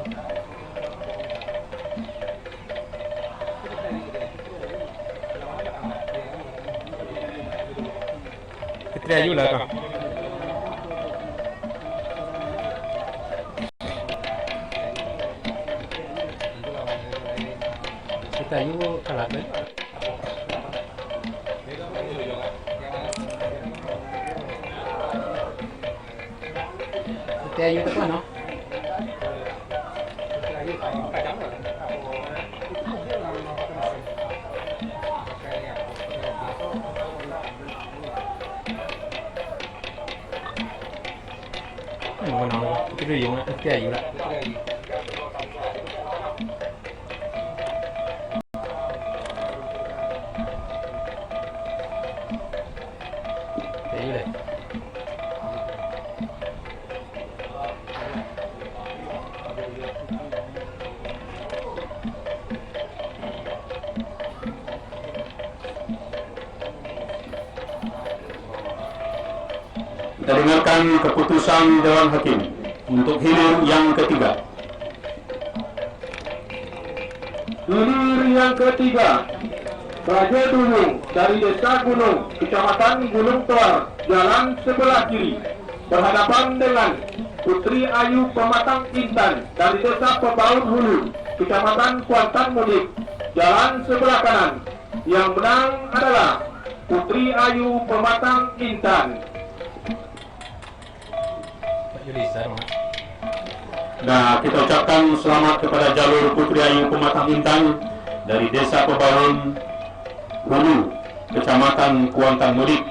Fitri Ayu lah kang. Fitri Ayu kalah kan? Fitri Ayu itu mana? Cái gì mà cái gì vậy? Cái gì vậy? Kita dengarkan keputusan Dewan Hakim untuk hilir yang ketiga. Hilir yang ketiga, Raja Dunung dari Desa Gunung, Kecamatan Gunung Tuar, jalan sebelah kiri, berhadapan dengan Putri Ayu Pematang Intan dari Desa Pebaun Hulu, Kecamatan Kuantan Mudik, jalan sebelah kanan. Yang menang adalah Putri Ayu Pematang Intan. Nah, kita ucapkan selamat kepada jalur Putri Ayu Pematang Intan dari Desa Pebaun Hulu, Kecamatan Kuantan Mudik.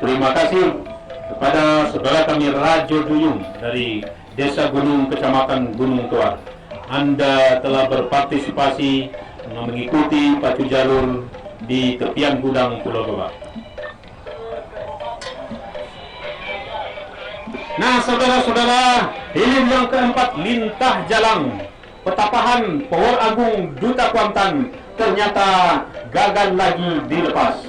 Terima kasih kepada saudara kami Rajo Duyung dari Desa Gunung, Kecamatan Gunung Tuar. Anda telah berpartisipasi mengikuti pacu jalur di tepian gudang Pulau Gebang. Nah, saudara-saudara, hilir yang keempat, Lintah Jalang Petapahan Por Agung Duta Kuantan ternyata gagal lagi dilepas.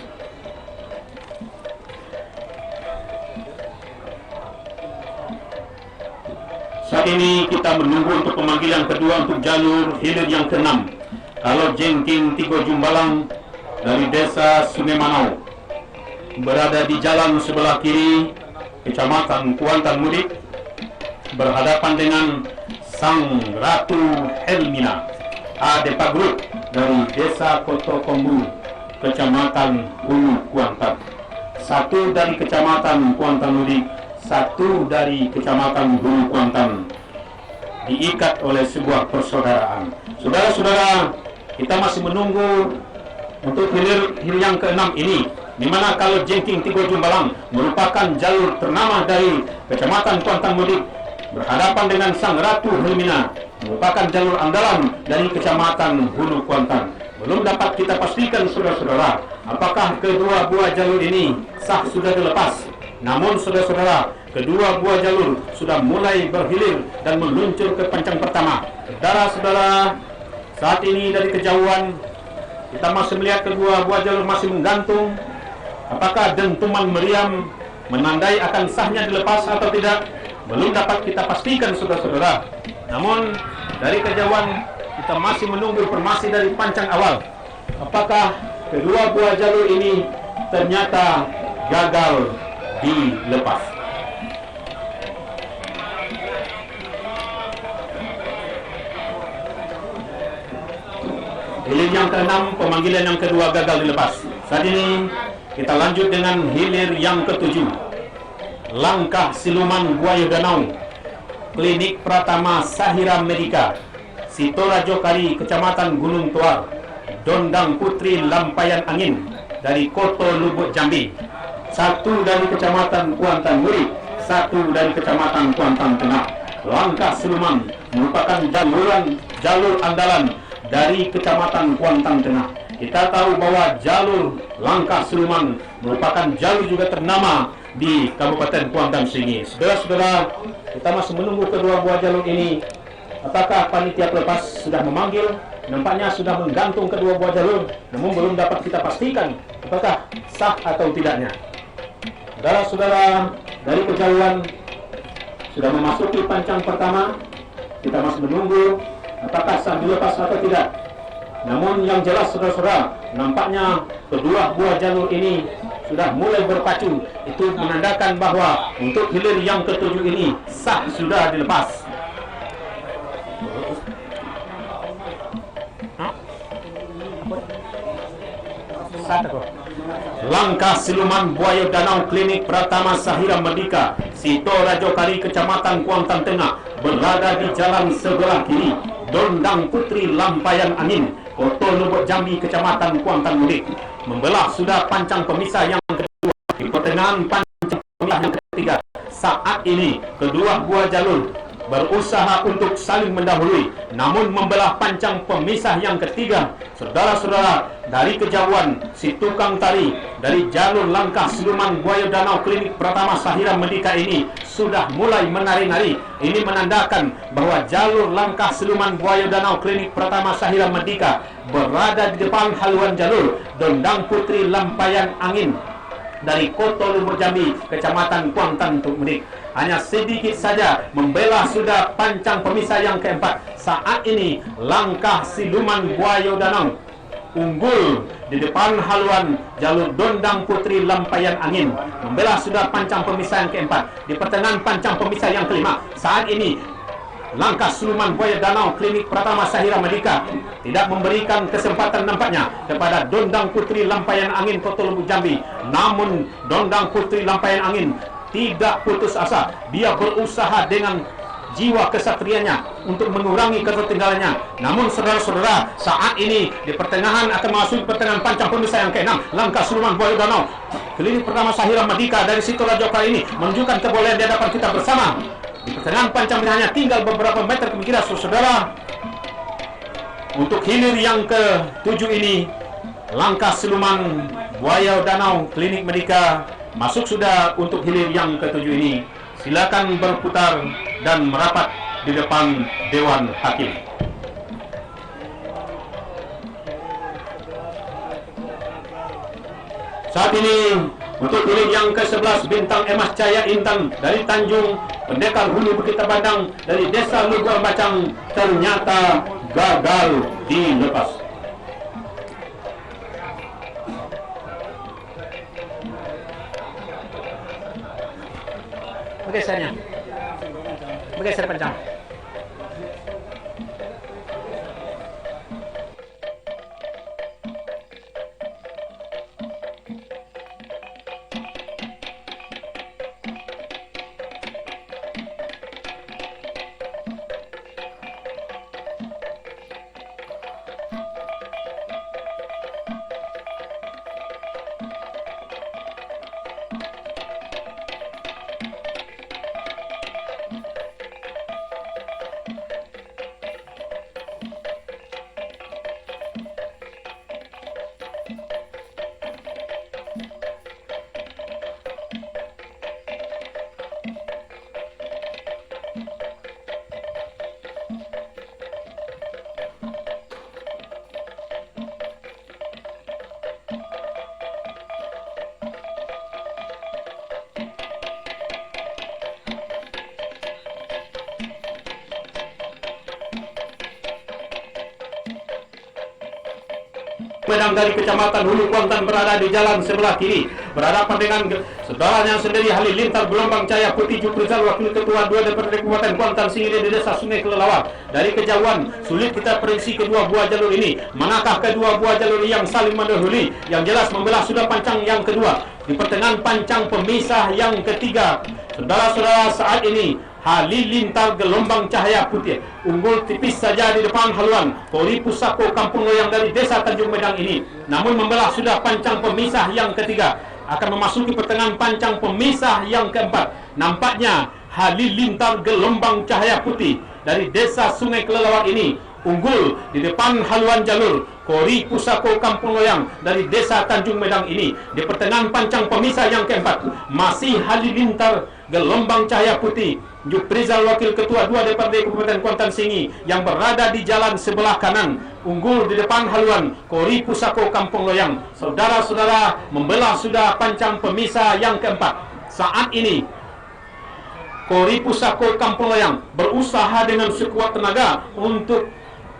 Saat ini kita menunggu untuk pemanggilan kedua untuk jalur hilir yang keenam. Kalau Jengking Tigo Jumbalang dari desa Sungai Manau berada di jalan sebelah kiri Kecamatan Kuantan Mudik berhadapan dengan Sang Ratu Helmina Ade Pagrut dari desa Koto Kombu Kecamatan Hulu Kuantan. Satu dari Kecamatan Kuantan Mudik, satu dari Kecamatan Hulu Kuantan, diikat oleh sebuah persaudaraan. Saudara-saudara, kita masih menunggu untuk hilir yang ke-6 ini, di mana kalau Jengking Tigo Jumbalang merupakan jalur ternama dari Kecamatan Kuantan Mudik berhadapan dengan Sang Ratu Helmina, merupakan jalur andalan dari Kecamatan Hulu Kuantan. Belum dapat kita pastikan, saudara-saudara, apakah kedua buah jalur ini sah sudah dilepas. Namun saudara-saudara, kedua buah jalur sudah mulai berhilir dan meluncur ke pancang pertama. Saudara-saudara, saat ini dari kejauhan kita masih melihat kedua buah jalur masih menggantung. Apakah dentuman meriam menandai akan sahnya dilepas atau tidak? Belum dapat kita pastikan, saudara-saudara. Namun dari kejauhan kita masih menunggu informasi dari pancang awal. Apakah kedua buah jalur ini ternyata gagal dilepas? Hilir yang ke-6, pemanggilan yang kedua gagal dilepas. Saat ini kita lanjut dengan hilir yang ke-7. Langkah siluman buaya danau, Klinik Pratama Sahira Medika, Sitorajo Kari, Kecamatan Gunung Tuar, Dondang Putri Lampayan Angin dari Koto Lubuk Jambi. Satu dari Kecamatan Kuantan Mudik, satu dari Kecamatan Kuantan Tengah. Langkah siluman merupakan jalur andalan dari Kecamatan Kuantan Tengah. Kita tahu bahwa jalur langkah siluman merupakan jalur juga ternama di Kabupaten Kuantan Sengi. Saudara-saudara, kita masih menunggu kedua buah jalur ini. Apakah panitia pelepas sudah memanggil? Nampaknya sudah menggantung kedua buah jalur, namun belum dapat kita pastikan apakah sah atau tidaknya. Saudara-saudara, dari kejauhan sudah memasuki pancang pertama. Kita masih menunggu apakah sah dilepas atau tidak. Namun yang jelas, saudara-saudara, nampaknya kedua buah jalur ini sudah mulai berpacu. Itu menandakan bahwa untuk hilir yang ke-7 ini sah sudah dilepas. Langkah siluman buaya danau Klinik Pratama Sahira Medika, Sitorajo Kari, Kecamatan Kuantan Tengah, berada di jalan sebelah kiri Dondang Putri Lampayan Angin, Koto Lubuk Jambi, Kecamatan Kuantan Mudik. Membelah sudah pancang pemisah yang kedua. Di pertengahan pancang pemisah yang ketiga, saat ini kedua buah jalur berusaha untuk saling mendahului, namun membelah pancang pemisah yang ketiga. Saudara-saudara, dari kejauhan si tukang tari dari jalur langkah siluman buaya danau Klinik Pratama Sahira Medika ini sudah mulai menari-nari. Ini menandakan bahwa jalur langkah siluman buaya danau Klinik Pratama Sahira Medika berada di depan haluan jalur Dondang Putri Lampayan Angin dari Koto Lubuk Jambi, Kecamatan Kuantan Mudik. Hanya sedikit saja membelah sudah pancang pemisah yang keempat. Saat ini langkah siluman buaya danau unggul di depan haluan jalur Dondang Putri Lampayan Angin. Membelah sudah pancang pemisah yang keempat. Di pertengahan pancang pemisah yang kelima, saat ini langkah siluman buaya danau Klinik Pratama Sahira Medika tidak memberikan kesempatan nampaknya kepada Dondang Putri Lampayan Angin Koto Lubuk Jambi. Namun Dondang Putri Lampayan Angin tidak putus asa. Dia berusaha dengan jiwa kesatrianya untuk mengurangi ketertinggalannya. Namun saudara-saudara, saat ini di pertengahan akan masuk pertengahan pancang pemisah yang ke-6, langkah siluman buaya danau Klinik Pratama Sahira Medika dari Sitorajo Kari ini menunjukkan kebolehan di hadapan kita bersama. Di pertengahan pancang hanya tinggal beberapa meter kemungkinan, saudara. Untuk hilir yang ke-7 ini, langkah siluman buaya danau Klinik Medika masuk sudah untuk hilir yang ke-7 ini. Silakan berputar dan merapat di depan Dewan Hakim. Saat ini untuk hilir yang ke-11, Bintang Emas Cahaya Intan dari Tanjung Pendekar Hulu Bukit Tabandang dari Desa Lugu Bacang ternyata gagal dilepas. bergesernya. Bergeser pancang. Medang dari Kecamatan Hulu Kuantan berada di jalan sebelah kiri, berhadapan dengan saudaranya sendiri Halilintar Gelombang Cahaya Putih Juprizal, Wakil Ketua 2 DPRD Kabupaten Kuantan Singiri di Desa Sungai Kelelawar. Dari kejauhan sulit kita prediksi kedua buah jalur ini. Manakah kedua buah jalur yang saling mendahului? Yang jelas membelah sudah pancang yang kedua. Di pertengahan pancang pemisah yang ketiga, saudara-saudara, saat ini Halilintar Gelombang Cahaya Putih unggul tipis saja di depan haluan Kori Pusako Kampung Loyang dari Desa Tanjung Medang ini. Namun membelah sudah pancang pemisah yang ketiga, akan memasuki pertengahan pancang pemisah yang keempat. Nampaknya Halilintar Gelombang Cahaya Putih dari Desa Sungai Kelelawar ini unggul di depan haluan jalur Kori Pusako Kampung Loyang dari Desa Tanjung Medang ini. Di pertengahan pancang pemisah yang keempat masih Halilintar Gelombang Cahaya Putih Juprizal, Wakil Ketua 2 DPRD Kabupaten Kuantan Singi yang berada di jalan sebelah kanan, unggul di depan haluan Kori Pusako Kampung Loyang. Saudara-saudara, membelah sudah pancang pemisah yang keempat. Saat ini Kori Pusako Kampung Loyang berusaha dengan sekuat tenaga untuk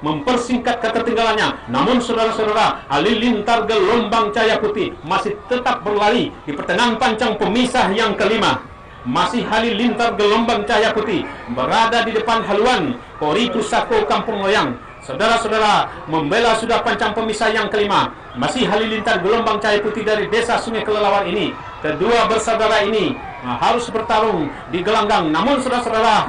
mempersingkat ketertinggalannya. Namun saudara-saudara, Halilintar Gelombang Cahaya Putih masih tetap berlari di pertengahan pancang pemisah yang kelima. Masih Halilintar Gelombang Cahaya Putih berada di depan haluan Kori Pusako Kampung Loyang. Saudara-saudara, membela sudah pancang pemisah yang kelima. Masih Halilintar Gelombang Cahaya Putih dari Desa Sungai Kelelawar ini. Kedua bersaudara ini harus bertarung di gelanggang. Namun saudara-saudara,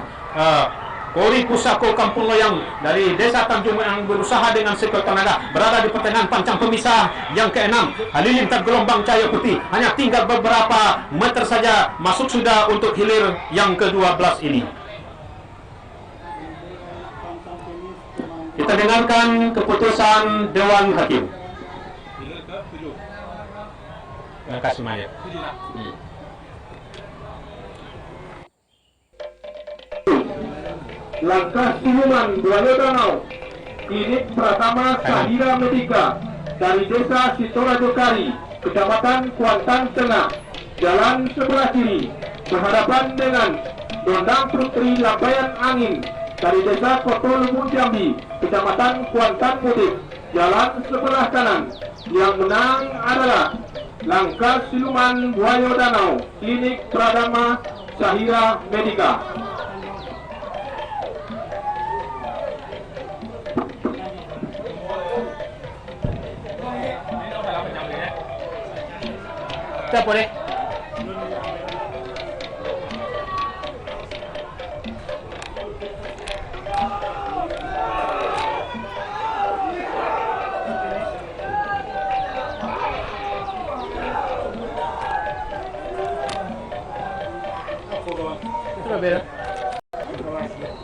Kori Pusako Kampung Loyang dari Desa Tanjung Medang berusaha dengan sekuat tenaga berada di pertengahan pancang pemisah yang keenam. Halilintar Gelombang Cahaya Putih hanya tinggal beberapa meter saja masuk sudah untuk hilir yang ke-12 ini. Kita dengarkan keputusan Dewan Hakim. Terima kasih banyak. Langkah siluman Buaya Danau Klinik Pratama Sahira Medika dari Desa Sitorajo Kari, Kecamatan Kuantan Tengah, jalan sebelah kiri, berhadapan dengan Dondang Putri Labayan Angin dari Desa Koto Lumbung Jambi, Kecamatan Kuantan Putih, jalan sebelah kanan. Yang menang adalah Langkah Siluman Buaya Danau Klinik Pratama Sahira Medika. Kita boleh.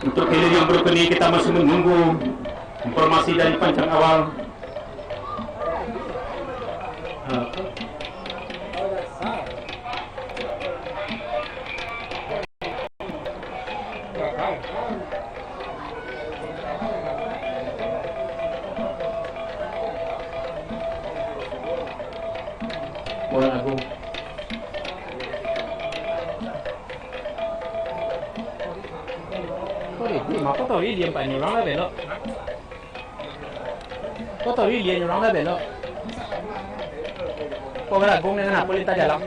Untuk hilir yang berikutnya kita masih menunggu informasi dari pancang awal. Puan Agung. Mà có tàu đi liền phải nhiều lắm đấy đó. Có tàu đi liền nhiều lắm đấy đó. Có cái là công nên là polita jalan.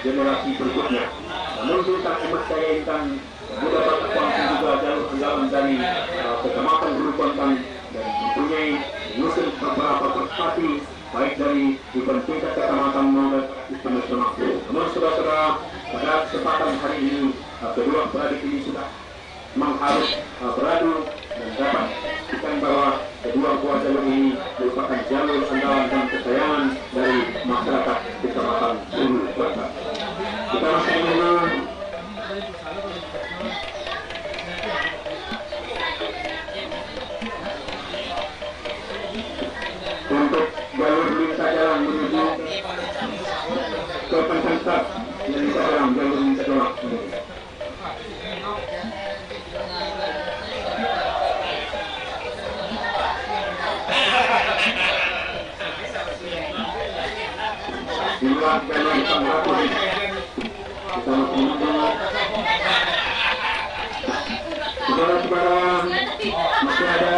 generasi berikutnya. Namun kita umat saya tentang mudah berkembang juga jalur andalan dari kecamatan Hulu Kuantan dan mempunyai menyusun beberapa prestasi baik dari event tingkat kecamatan maupun event nasional. Namun saudara-saudara, pada kesempatan hari ini kedua beradik ini sudah memang harus beradu dan dapat buktikan bahwa kedua buah jalur ini merupakan jalur andalan dan kesayangan dari masyarakat kecamatan Hulu Kuantan. Kita masih mengenal untuk jalur lintas jalan menuju ke Pancasar dan lintas jalan jalur lintas jalan. Jumlah jalur hitam ratus kita masih menunggu. Saudara-saudara, masih ada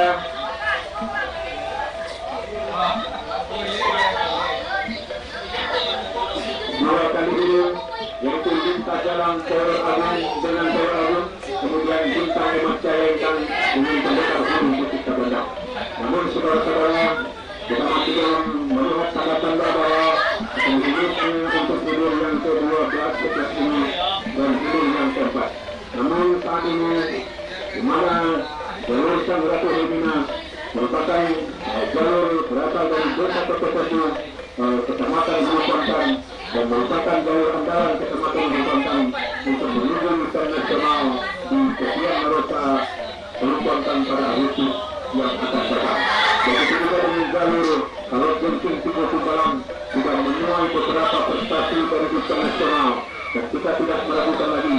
dua kali ini, yaitu bintang jalan Tor Agung dengan Tor Agung, kemudian bintang Emas Jaya yang dengan pendekar Gunung Putih Kabandang. Namun saudara-saudara, kita masih belum melihat tanda-tanda bahwa penghidupan untuk jalur yang ke-12 setelah ini dan jalur yang ke-4. Namun saat ini, di mana jalur Sang Ratu Hermina merupakan jalur berasal dari desa tertentu kecamatan Hulu Kuantan dan merupakan jalur andalan kecamatan Hulu Kuantan untuk menuju internasional di Kepulauan Marosa Hulu Kuantan pada Agustus yang akan datang. Begitu juga dengan jalur kalau Jenkin Timur Sumbalang sudah menuai beberapa prestasi dari internasional dan kita tidak meragukan lagi.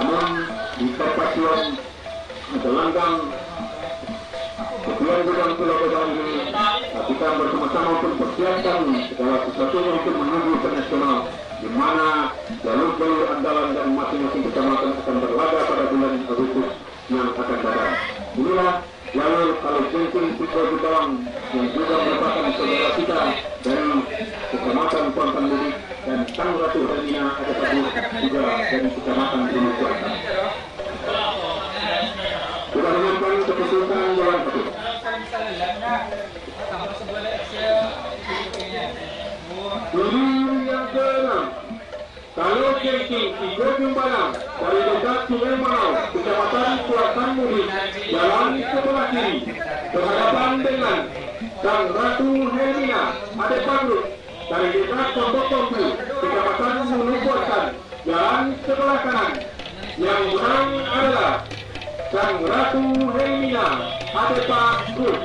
Namun di perpaduan gelanggang Kepulauan Gudang Pulau Gadang ini kita bersama-sama untuk persiapkan segala sesuatunya untuk menuju internasional, di mana jalur-jalur andalan dan masing-masing kecamatan akan berlaga pada bulan Agustus yang akan datang. Inilah jalur kalau Jenkin Timur Sumbalang yang juga merupakan saudara kita dari kecamatan Kuantan Budi dan Sang Ratu Hermina ada juga dari kecamatan Hulu Kuantan. Sudah menyampaikan keputusan Dewan Ketua. Jalur yang ke-6, kalau Jenkin Timur Sumbalang dari desa Sungai Manau, kecamatan Kuantan Budi, jalan sebelah kiri berhadapan dengan Sang Ratu Hermina Ade Pangrut dari desa Pondok Kompu, kecamatan Hulu Kuantan, jalan sebelah kanan. Yang menang adalah Sang Ratu Hermina Ade Pangrut.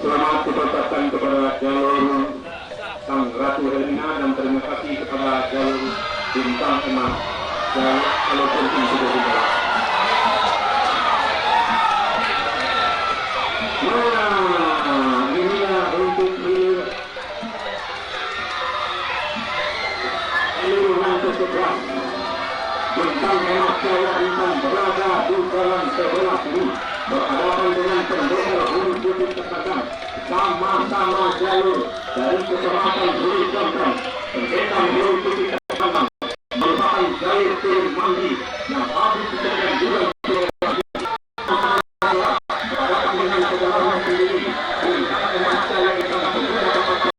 Selamat dipersiapkan kepada jalur Sang Ratu Hermina dan terima kasih kepada jalur Bintang Emas dan jalur Jenkin Timur Sumbalang. Nah, inilah untuk jalur yang ke-11. Bintang Emas Jaya Bintang berada di jalan sebelah kiri berhadapan dengan pendekar Gunung Putih Kabandang. Sama-sama jalur dari kecamatan Hulu Kuantan. Pendekar Gunung Putih Kabandang merupakan jalur turun mandi yang habis dijadikan bulan berhadapan dengan perjalanan sendiri. Bintang Emas Jaya Bintang berada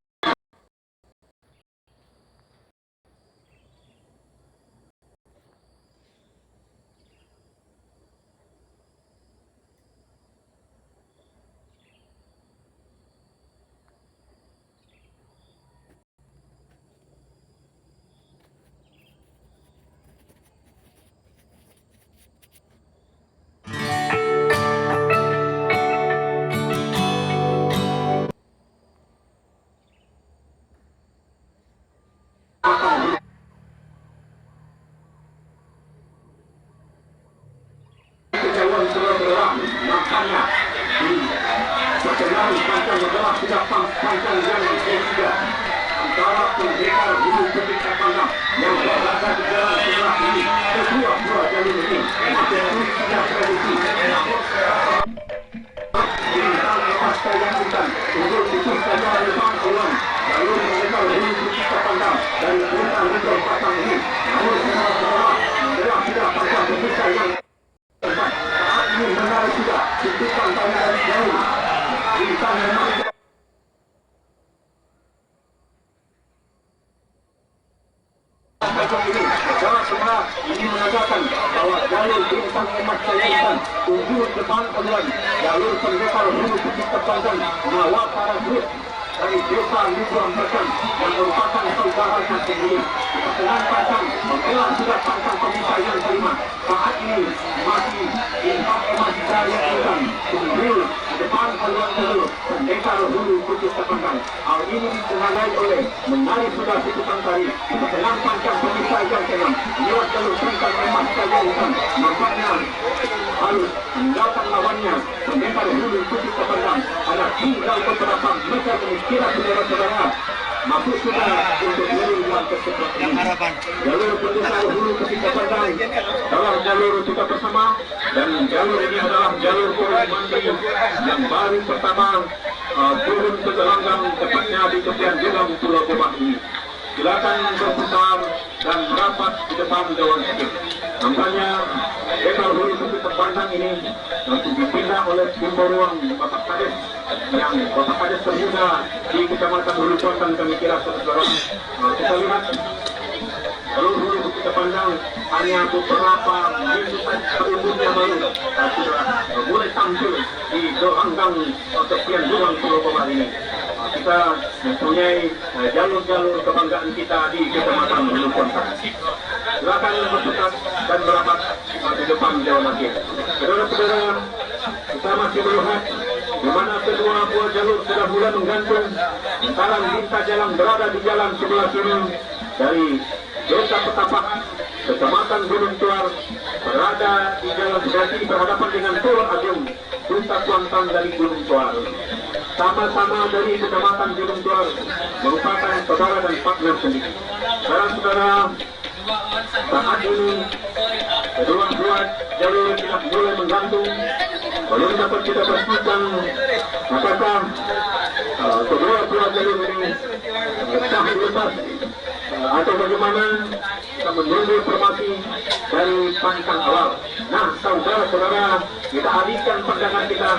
Setelah ini menandakan bahwa jalur bintang emas Selatan tujuh depan aluan jalur pendekar hulu Bukit Terbanggan Nawakara Group dari desa Libuan Berkan yang merupakan saudara satu ini. Pertengahan pasang membela sudah pasang pemisah yang kelima. Saat ini masih bintang emas Selatan tujuh depan aluan jalur pendekar hulu Bukit Terbanggan. Hal ini ditengarai oleh menarik sudah tukang tari pertengahan panjang pemisah yang keenam lewat jalur bintang emas Selatan. Nampaknya harus meninggalkan lawannya pendekar hulu Bukit Terbanggan. Ada tinggal beberapa meter kira saudara-saudara masuk sudah untuk jalur yang tersebut ini. Jalur pendekar hulu Bukit Terbanggan dalam jalur kita bersama, dan jalur ini adalah jalur Pulau Mandi yang baru pertama turun ke gelanggang tepatnya di tepian Jelam Pulau Gebang ini. Silakan berputar dan merapat di depan Dewan Hakim. Nampaknya dekar hulu Bukit Terbanggan ini nanti dipindah oleh Bumbu Ruang Bapak Kades, yang Bapak Kades termuda di Kecamatan Hulu Kuantan. Kami kira saudara, kita lihat jalur hulu Bukit Terbanggan hanya beberapa minggu sebelumnya baru sudah mulai tampil di gelanggang tepian Jelam Pulau Gebang ini. Kita mempunyai jalur-jalur kebanggaan kita di Kecamatan Hulu Kuantan. Silakan berputar dan merapat di depan Dewan Hakim. Saudara-saudara, kita masih melihat di mana kedua buah jalur sudah mulai menggantung. Sementara lintas jalan berada di jalan sebelah kiri dari Desa Petapak, Kecamatan Gunung Tuar, berada di jalan sebelah kiri berhadapan dengan Tol Agung, Desa Kuantan dari Gunung Tuar. Sama-sama dari Kecamatan Gunung Tuar, merupakan saudara dan partner sendiri. Saudara-saudara, saat ini kedua jalur tidak mulai menggantung. Belum dapat kita pastikan apakah kedua jalur ini sah dilepas atau bagaimana. Kita menunggu informasi dari pancang awal. Nah, saudara-saudara, kita alihkan pandangan kita.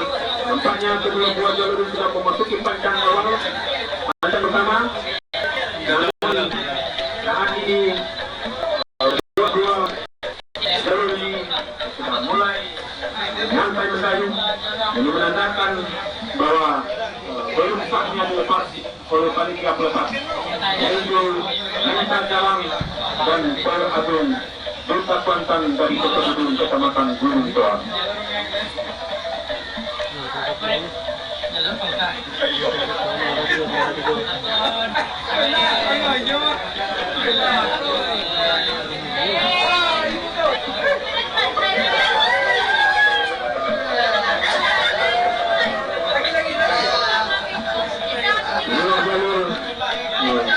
Nampaknya kedua buah jalur ini sudah memasuki pancang awal. Pancang pertama, namun saat ini jalur ini sudah mulai sampai mendayung, ini menandakan bahwa belum sahnya dilepas oleh panitia pelepas, yaitu lintas jalan dan Pulau Agung, Desa Kuantan dari Kecamatan Kecamatan Gunung Tuar.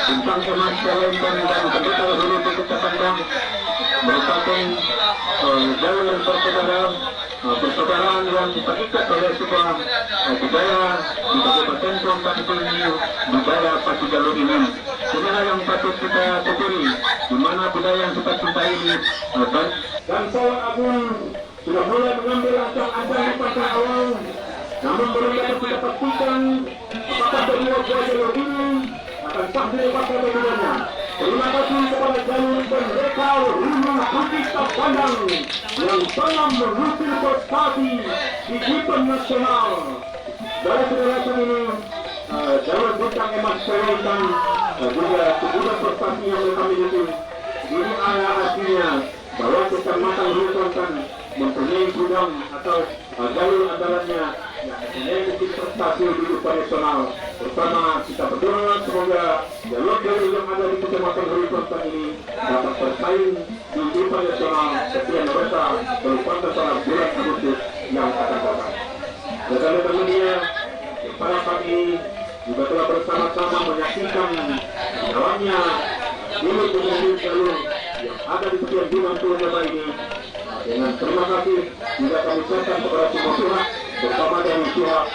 Bintang emas Selatan dan pendekar hulu Bukit Terbanggan merupakan jalur persaudaraan yang terikat oleh sebuah budaya di Kabupaten Jombang ini, budaya pasti jalur ini. Inilah yang patut kita syukuri, di mana budaya yang kita cintai ini. Dan Sowan Agung sudah mulai mengambil langkah-langkah di pasar awal, namun belum dapat kita pastikan apakah kedua buah jalur ini akan sah dilepas oleh keduanya. Terima kasih kepada jalur pendekar hulu Bukit Terbanggan yang telah merutin prestasi di event nasional. Saudara-saudara ini, jalur bintang emas Selatan juga sebuah prestasi yang mereka miliki. Ini artinya bahwa Kecamatan Hulu Kuantan mempunyai gudang atau jalur andalannya yang memiliki prestasi di dunia nasional. Bersama kita berdoa semoga jalur-jalur yang ada di Kecamatan Hulu Kuantan ini dapat bersaing di dunia nasional seperti mereka berupaya pada bulan Agustus yang akan datang. Rekan-rekan media, para kami juga telah bersama-sama menyaksikan jalannya jalur jalur yang ada di tepian Gunung Tuar ini. Dengan terima kasih juga kami ucapkan kepada semua pihak, bersama dengan pihak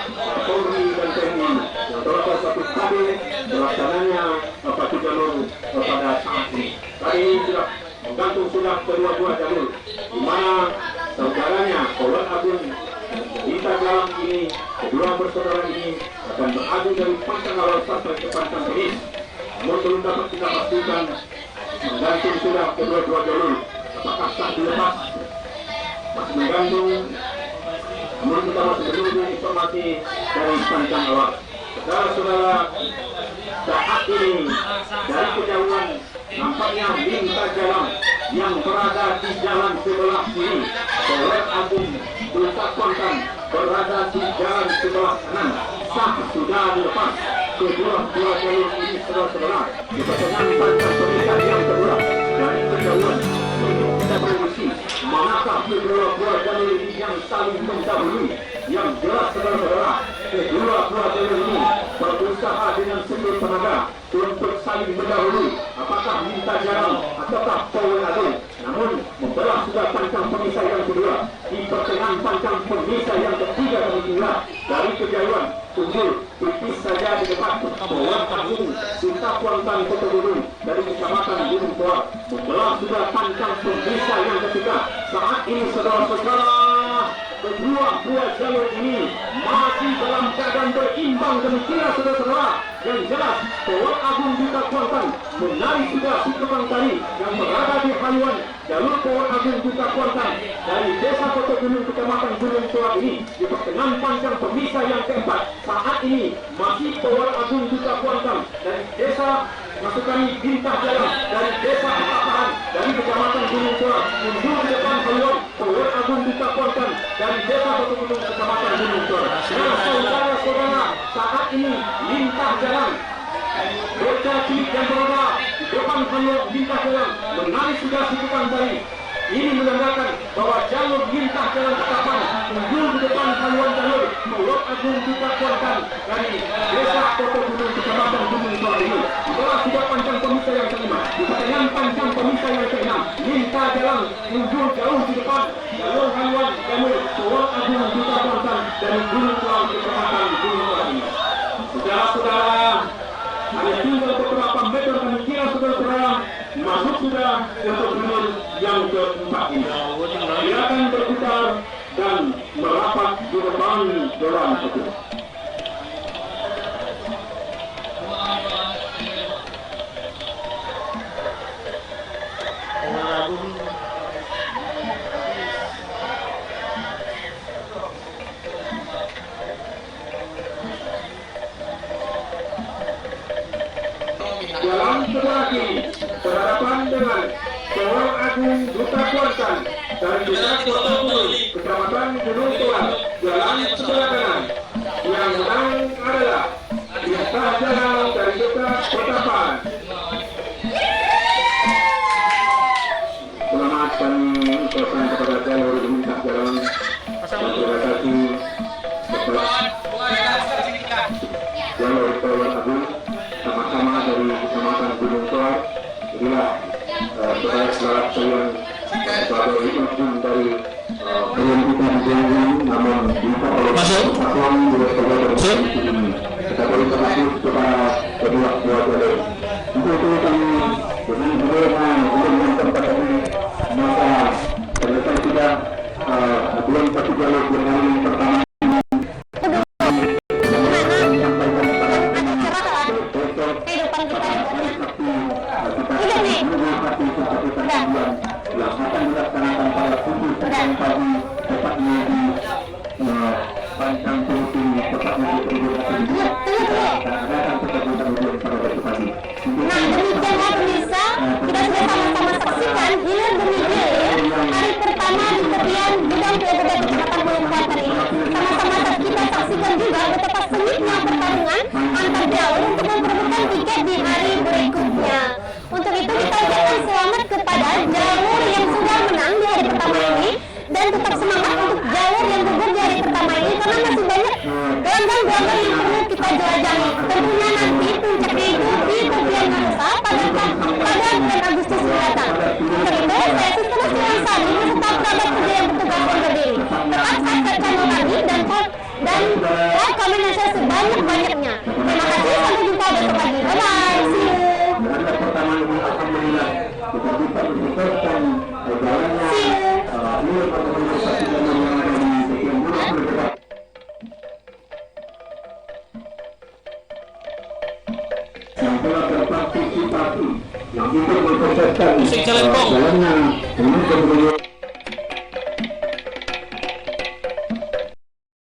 Polri dan TNI yang telah satu kali melaksananya satu jalur pada saat ini. Tadi sudah menggantung sudah kedua buah jalur, di mana saudaranya Pulau Agung kita dalam ini, kedua bersaudara ini akan beradu dari pancang awal sampai ke pancang finish. Namun belum dapat kita pastikan menggantung sudah kedua jalur. Bandung. Namun kita masih menunggu informasi dari Pancang Awal. Saudara-saudara, saat ini dari kejauhan nampaknya bintang jalan yang berada di jalan sebelah kiri. Kolonel Agung Duta Kuantan berada di jalan sebelah kanan. Sah sudah dilepas. Kedua-dua jalur ini saudara-saudara di pertengahan Pancang Pemisahan yang kedua dari kejauhan untuk kita prediksi manakah kedua-dua jalur ini yang saling mendahului. Yang jelas saudara-saudara, kedua-dua jalur ini berusaha dengan seluruh tenaga untuk saling mendahului. Apakah minta jalan ataukah Paul Agung? Namun membelah sudah Pancang Pemisah yang kedua di pertengahan Pancang Pemisah yang ketiga kemungkinan dari kejauhan tunjul tipis saja di depan Paul Agung Duta Kuantan Kota Gunung dari Kecamatan Gunung Tua. Membelah sudah Pancang Pemisah yang ketiga. Saat ini saudara-saudara, kedua-dua jalur ini masih dalam keadaan berimbang demikian saudara-saudara. Yang jelas Paul Agung Duta Kuantan menari sudah si tukang tari yang berada di haluan jalur Paul Agung Duta Kuantan dari Desa Kota Gunung Kecamatan Gunung Tua ini di pertengahan Pancang Pemisah yang keempat. Saat ini masih Paul Agung Duta Kuantan dari Desa Masukan Bintang Jalan dari Desa Apaan dari Kecamatan Gunung Tua menuju di depan haluan Paul Agung Duta Kuantan dari Desa Kota Gunung Kecamatan Gunung Tua. Nah saudara-saudara, saat ini lintah jalan Bocah cilik yang berada di depan haluan lintah jalan menari sudah si tukang tari. Ini menandakan bahwa jalur lintah jalan Ketapang menuju di depan haluan jalur Paul Agung Duta Kuantan dari Desa Kota Gunung Kecamatan Gunung Tua ini. Setelah sudah Pancang Pemisah yang kelima, di pertengahan Pancang Pemisah yang keenam, lintah jalan menuju jauh di depan jalur haluan jalur Paul Agung Duta Kuantan dari Gunung Tua Kecamatan Gunung Tua ini. Saudara-saudara, hanya tinggal beberapa meter kemungkinan saudara-saudara masuk sudah untuk jalur yang keempat ini. Dia akan berputar dan merapat di depan jalan itu. Jalan sebelah kiri berhadapan dengan Paul Agung Duta Kuantan dari Desa Kota Gunung Kecamatan Gunung Tua. Jalan sebelah kanan yang menang adalah Lintah Jalan dari Desa Ketapang. Selamat kami ucapkan kepada jalur Lintah Jalan dan terima kasih jalur Paul Agung sama-sama dari Kecamatan Gunung Tua. Inilah syarat yang sebagai ujung dari belum kita dijanji namun bisa oleh paslon juga sebagai ini. Kita beri kasih kepada kedua jalur. Untuk itu kami dengan berbeda